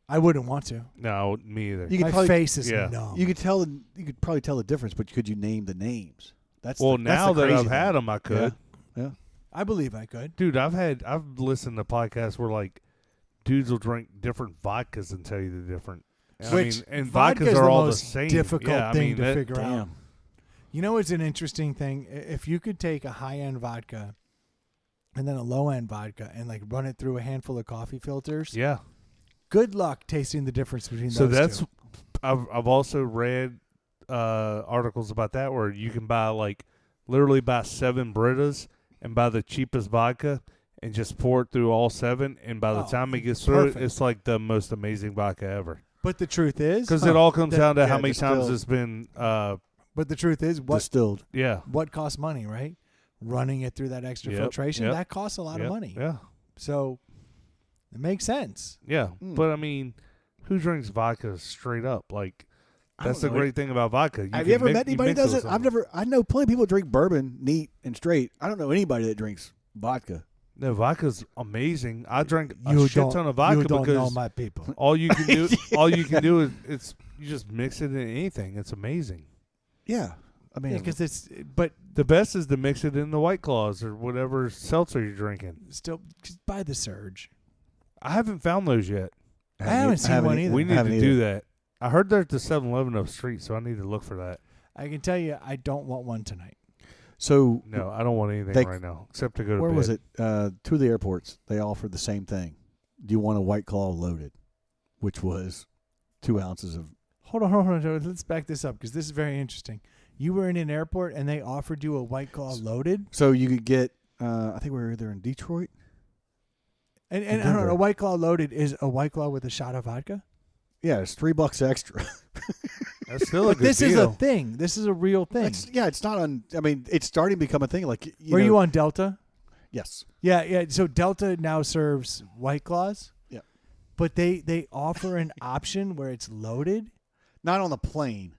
I wouldn't want to. No, me either. You could My probably- face is yeah. numb. You could tell. You could probably tell the difference, but could you name the names? That's Well, that's now the that crazy I've had thing. them, I could. Yeah. I believe I could. Dude, I've listened to podcasts where like dudes will drink different vodkas and tell you the different. I Which mean, and vodka's vodkas are the all most the same. difficult yeah, I thing mean, to that- figure out. Damn. You know, it's an interesting thing. If you could take a high-end vodka and then a low-end vodka and like run it through a handful of coffee filters. Yeah. Good luck tasting the difference between So those that's two. I've also read articles about that where you can buy literally buy 7 Britas and buy the cheapest vodka and just pour it through all 7, and by the time it gets through perfect. it, it's like the most amazing vodka ever. But the truth is, Because it all comes down to how yeah, many times distilled. it's been. but the truth is, what Distilled. Yeah. what costs money, right? Running it through that extra Yep, filtration, yep, that costs a lot of Yep, money. Yeah. So it makes sense. Yeah. Mm. But I mean, who drinks vodka straight up? Like, I that's the don't know. great thing about vodka. Have can you ever mix- met anybody you that mix does those it? I've things. never. I know plenty of people that drink bourbon neat and straight. I don't know anybody that drinks vodka. No, vodka's amazing. I drink a You shit don't, ton of vodka you don't know because my people. all you can do is you just mix it in anything. It's amazing. Yeah, I mean, Because it's, but The best is to mix it in the White Claws or whatever seltzer you're drinking. still, just buy the Surge. I haven't found those yet. I haven't seen one either. We need to haven't do either. that. I heard they're at the 7-Eleven up the street, so I need to look for that. I can tell you, I don't want one tonight. So No, I don't want anything They- right now except to go to where bed. was it? Two of the airports, they offered the same thing. Do you want a White Claw loaded, which was 2 ounces of. Hold on. Let's back this up because this is very interesting. You were in an airport and they offered you a White Claw loaded, So you could get. I think we were either in Detroit. and In I don't know, Denver. a White Claw loaded is a White Claw with a shot of vodka. Yeah, it's $3 extra. That's still a But good this deal. is a thing. This is a real thing. It's not on. I mean, it's starting to become a thing. Like, Were you on Delta? Yes. Yeah. So Delta now serves White Claws. Yeah. But they offer an option where it's loaded. Not on the plane.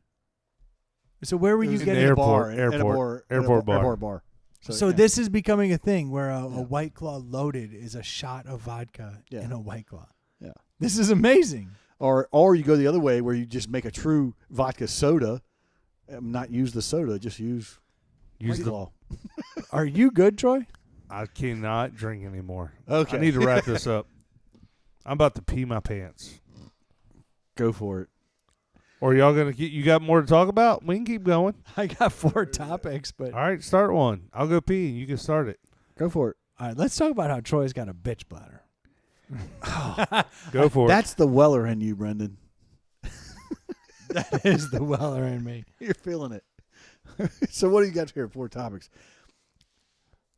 So where were It you was in getting a airport, bar, in a airport, bar, airport bar. Airport bar. So yeah. this is becoming a thing where a Yeah. White Claw loaded is a shot of vodka Yeah. in a White Claw. Yeah. This is amazing. Or you go the other way where you just make a true vodka soda, not use the soda, just use Use White the. Claw. Are you good, Troy? I cannot drink anymore. Okay. I need to wrap this up. I'm about to pee my pants. Go for it. Or y'all gonna get? You got more to talk about? We can keep going. I got 4 topics, but All right, start one. I'll go pee and you can start it. Go for it. all right, let's talk about how Troy's got a bitch bladder. Go for it. That's the Weller in you, Brendan. That is the Weller in me. You're feeling it. So what do you got here? 4 topics.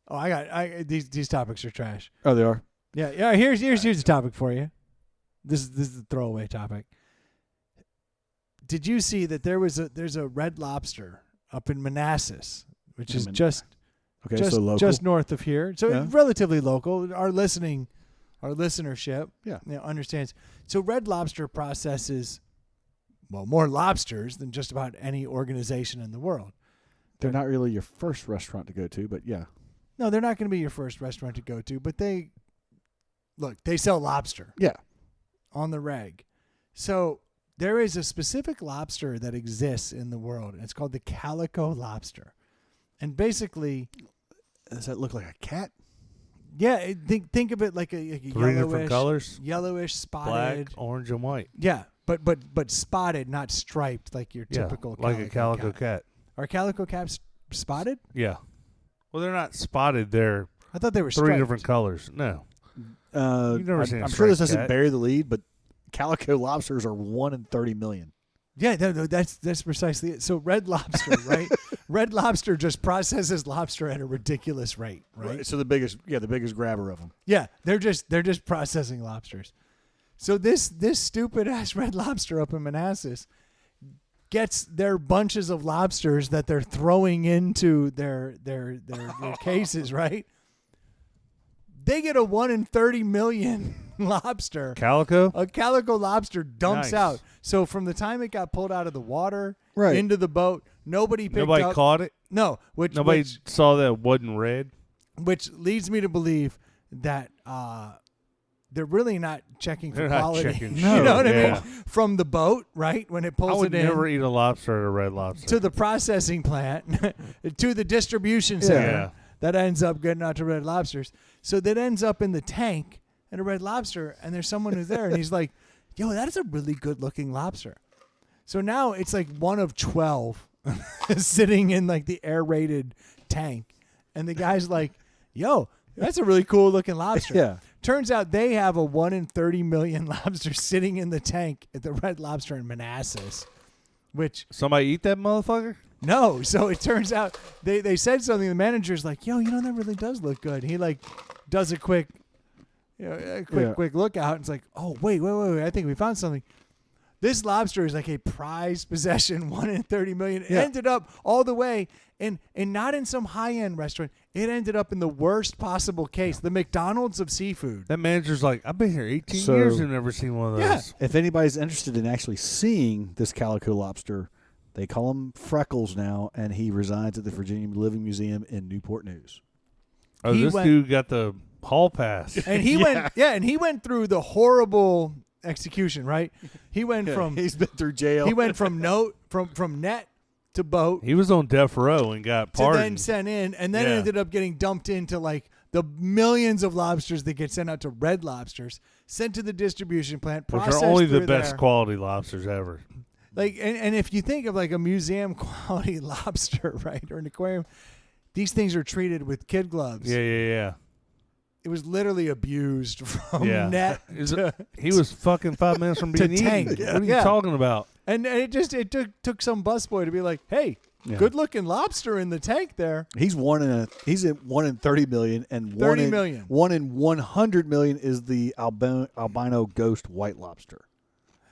Oh, these topics are trash. Oh, they are. Yeah. Here's a topic for you. This is the throwaway topic. Did you see that there's a Red Lobster up in Manassas, which is just Okay, so local. just north of here, so Yeah. relatively local. Our listenership, Yeah. understands. So Red Lobster processes more lobsters than just about any organization in the world. They're not really your first restaurant to go to, but yeah. No, they're not going to be your first restaurant to go to, but they sell lobster. Yeah. On the reg. So there is a specific lobster that exists in the world, and it's called the calico lobster. And basically, Does that look like a cat? yeah, think of it like a 3 different colors: yellowish, spotted. black, orange, and white. Yeah, but spotted, not striped like your Yeah, typical like a calico cat. Are calico cats spotted? Yeah. Well, they're not spotted. They're I thought they were 3 striped. different colors. No. You've never seen a I'm sure this striped doesn't cat. bury the lead, but calico lobsters are 1 in 30 million. Yeah, no, that's precisely it. So Red Lobster, right? Red Lobster just processes lobster at a ridiculous rate, right? So the biggest grabber of them. Yeah, they're just processing lobsters. So this stupid ass Red Lobster up in Manassas gets their bunches of lobsters that they're throwing into their cases, right? They get a 1 in 30 million lobster. Calico? A calico lobster dumps Nice. out. So from the time it got pulled out of the water Right. into the boat, nobody picked Nobody up. caught it? No, Nobody saw that it wasn't red? which leads me to believe that they're really not checking for They're not quality. checking You shit, know what I yeah. mean? From the boat, right? When it I pulls would it in never eat a lobster at a Red Lobster. to the processing plant, to the distribution center Yeah. that ends up getting out to Red Lobsters. So that ends up in the tank at a Red Lobster, and there's someone who's there, and he's like, yo, that is a really good looking lobster. So now it's like 1 of 12 sitting in like the aerated tank. And the guy's like, yo, That's a really cool looking lobster. Yeah. Turns out they have a 1 in 30 million lobster sitting in the tank at the Red Lobster in Manassas, which Somebody eat that motherfucker? no. So it turns out they said something. The manager's like, yo, that really does look good. He like does a quick, quick look out. And it's like, oh, wait. I think we found something. This lobster is like a prized possession, 1 in 30 million. It ended up all the way, and not in some high-end restaurant. It ended up in the worst possible case, the McDonald's of seafood. That manager's like, I've been here 18 So- years and never seen one of those. Yeah. If anybody's interested in actually seeing this calico lobster, they call him Freckles now, and he resides at the Virginia Living Museum in Newport News. Oh, He this went- dude got the hall pass. And he went through the horrible execution, right? He went from He's been through jail. he went from net to boat He was on death row and got to then pardoned. sent in, and then it Yeah. ended up getting dumped into like the millions of lobsters that get sent out to Red Lobsters, sent to the distribution plant, Which processed are only the through best there. quality lobsters ever. Like, and if you think of like a museum quality lobster, right, or an aquarium, these things are treated with kid gloves. Yeah. It was literally abused from Yeah. net Is to, He was fucking 5 minutes from To being tank. eaten. What are you Yeah. talking about? and it took some busboy to be like, hey, Yeah. good looking lobster in the tank there. He's at 1 in 30 million, and 30 million. 1 in 100 million is the albino ghost white lobster.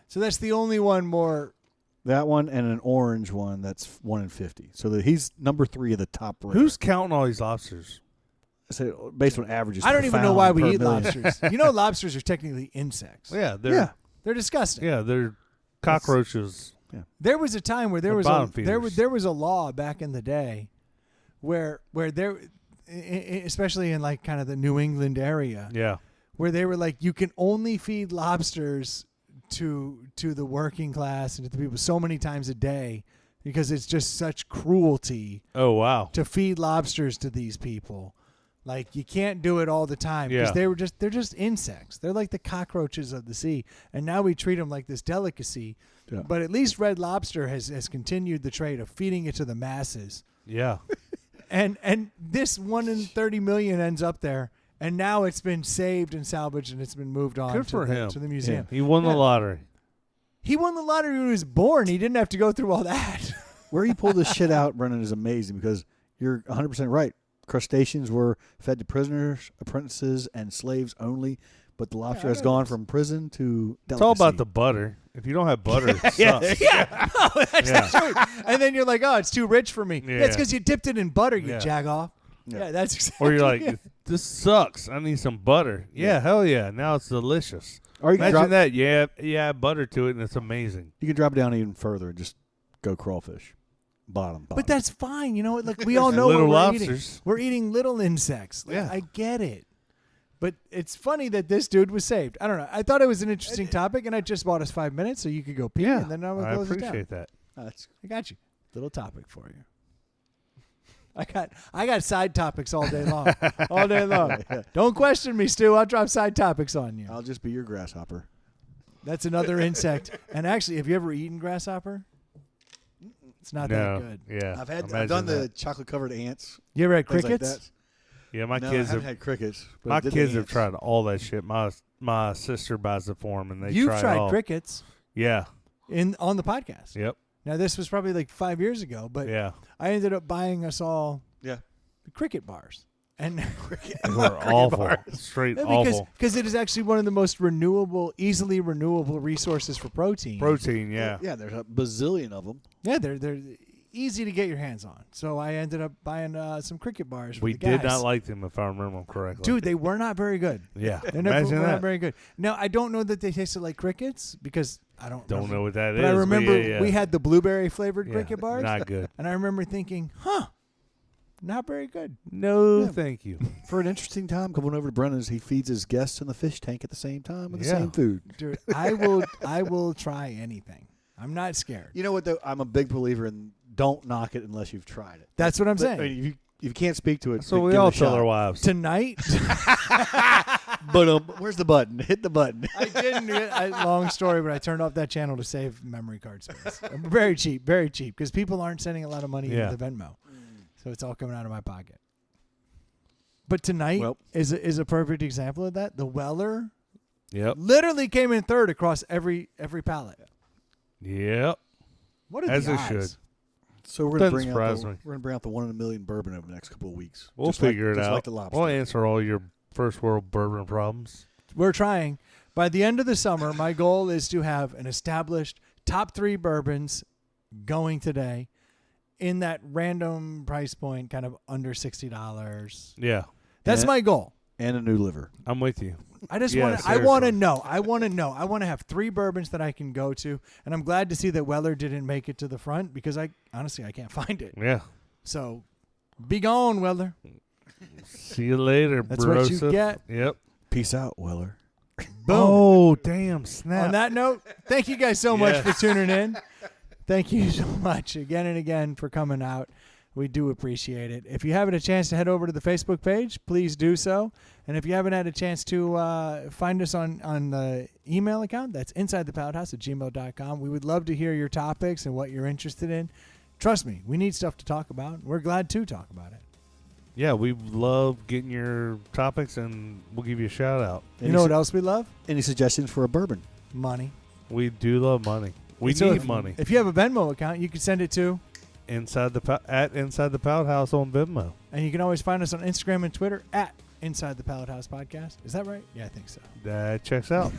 So that's the only one more. That one and an orange one that's 1 in 50. So he's number 3 of the top rare. Who's counting all these lobsters? So based on averages? I don't even know per why we pound eat per million. lobsters. You know, lobsters are technically insects. Yeah, They're disgusting. they're cockroaches. There was a time where there They're was bottom there feeders. was a law back in the day where there, especially in like kind of the New England area, Yeah. where they were like, you can only feed lobsters to the working class and to the people so many times a day because it's just such cruelty Oh, wow. to feed lobsters to these people. Like, you can't do it all the time because Yeah. they're just insects. They're like the cockroaches of the sea, and now we treat them like this delicacy. Yeah. But at least Red Lobster has continued the trade of feeding it to the masses. Yeah. And this 1 in 30 million ends up there, and now it's been saved and salvaged, and it's been moved on Good to for the, him. to the museum. He won Yeah. the lottery. He won the lottery when he was born. He didn't have to go through all that. Where you pull this shit out, Brennan, is amazing because you're 100% right. Crustaceans were fed to prisoners, apprentices, and slaves only, but the lobster I has know gone this. from prison to It's all about delicacy. the butter. If you don't have butter, it sucks. Yeah, no, that's Yeah. the truth. And then you're like, oh, it's too rich for me. Yeah. That's because you dipped it in butter, you Yeah. jag off. Yeah. Yeah, that's exactly. Or you're like, it. this sucks. I need some butter. Yeah, hell yeah. Now it's delicious. Or you can, Imagine drop, that. Yeah, add butter to it, and it's amazing. you can drop it down even further and just go crawfish. Bottom. But that's fine. You know what? Like, we all know Little what we're eating. lobsters. We're eating little insects. Like, Yeah. I get it. But it's funny that this dude was saved. I don't know. I thought it was an interesting topic, and I just bought us 5 minutes so you could go pee, Yeah, and then I would I close it down. appreciate that. That's I got you. Little topic for you. I got side topics all day long. All day long. Don't question me, Stu. I'll drop side topics on you. I'll just be your grasshopper. That's another insect. And actually, have you ever eaten grasshopper? It's not No, that good. yeah. I've imagine done the that. chocolate covered ants. You ever had Things like crickets? that. Yeah, my No, kids I haven't have. had crickets. but My I did the kids have ants. tried all that shit. My sister buys it for them, and they You've try it tried all. crickets Yeah. on the podcast. Yep. Now, this was probably like 5 years ago, but Yeah. I ended up buying us all Yeah. cricket bars. And They were awful. Straight awful. because it is actually one of the most easily renewable resources for protein. Protein, yeah. Yeah, there's a bazillion of them. Yeah, they're easy to get your hands on. So I ended up buying some cricket bars. For We the did guys. not like them, if I remember them correctly. Dude, they were not very good. Yeah. They never Imagine were not that. very good. Now I don't know that they tasted like crickets because I don't Don't know what that is. But I remember yeah. we had the blueberry flavored Yeah, cricket bars, Not good. and I remember thinking, not very good. No, Yeah. thank you. For an interesting time, come on over to Brennan's. He feeds his guests in the fish tank at the same time with the Yeah. same food. Dude, I will try anything. I'm not scared. You know what, though? I'm a big believer in don't knock it unless you've tried it. That's what I'm But, saying. I mean, if you can't speak to it, So give we it all a tell shot. our wives. Tonight, But where's the button? Hit the button. I didn't. Long story, but I turned off that channel to save memory card space. Very cheap, because people aren't sending a lot of money Yeah. into the Venmo, so it's all coming out of my pocket. But tonight Well- is a perfect example of that. The Weller Yep. literally came in third across every pallet. Yep. What are As the it odds? should. So we're gonna Doesn't surprise me. we're gonna bring out the 1 in a million bourbon over the next couple of weeks. We'll Just like- figure it just out. Like the lobster. We'll answer all your first world bourbon problems. We're trying. By the end of the summer, my goal is to have an established top 3 bourbons going today in that random price point, kind of under $60. Yeah. That's Yeah. my goal. And a new liver. I'm with you. I just Yeah, want to. I seriously. want to know. I want to know. I want to have 3 bourbons that I can go to, and I'm glad to see that Weller didn't make it to the front because I honestly can't find it. Yeah. So, be gone, Weller. See you later, That's what you Brosa. get. Yep. Peace out, Weller. Boom. Oh, damn. Snap. On that note, thank you guys so much Yes. for tuning in. Thank you so much again and again for coming out. We do appreciate it. If you haven't a chance to head over to the Facebook page, please do so. And if you haven't had a chance to find us on the email account, that's insidethepallethouse@gmail.com. We would love to hear your topics and what you're interested in. Trust me, we need stuff to talk about. We're glad to talk about it. Yeah, we love getting your topics, and we'll give you a shout out. You know what else we love? Any suggestions for a bourbon? Money. We do love money. We So need money. If you have a Venmo account, you can send it to, Inside the Pallet House on Venmo. and you can always find us on Instagram and Twitter at Inside the Pallet House Podcast. Is that right? Yeah, I think so. That checks out.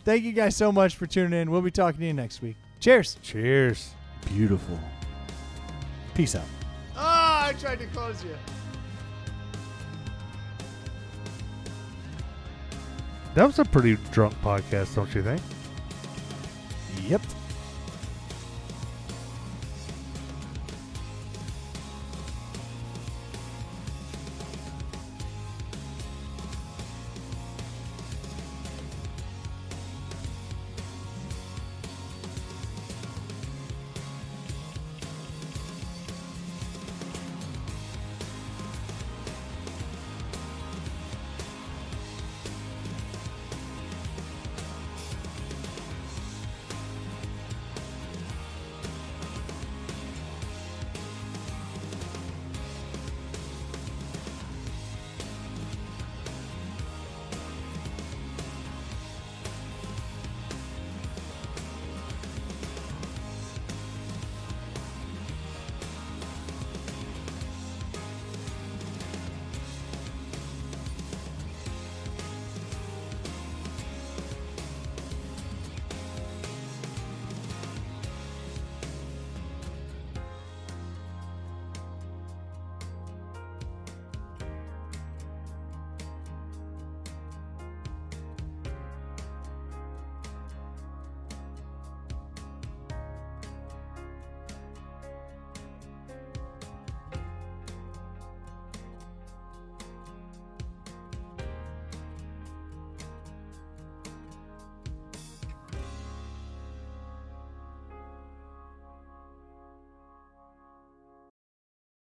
Thank you guys so much for tuning in. We'll be talking to you next week. Cheers. Cheers. Beautiful. Peace out. Oh, I tried to close you. That was a pretty drunk podcast, don't you think? Yep.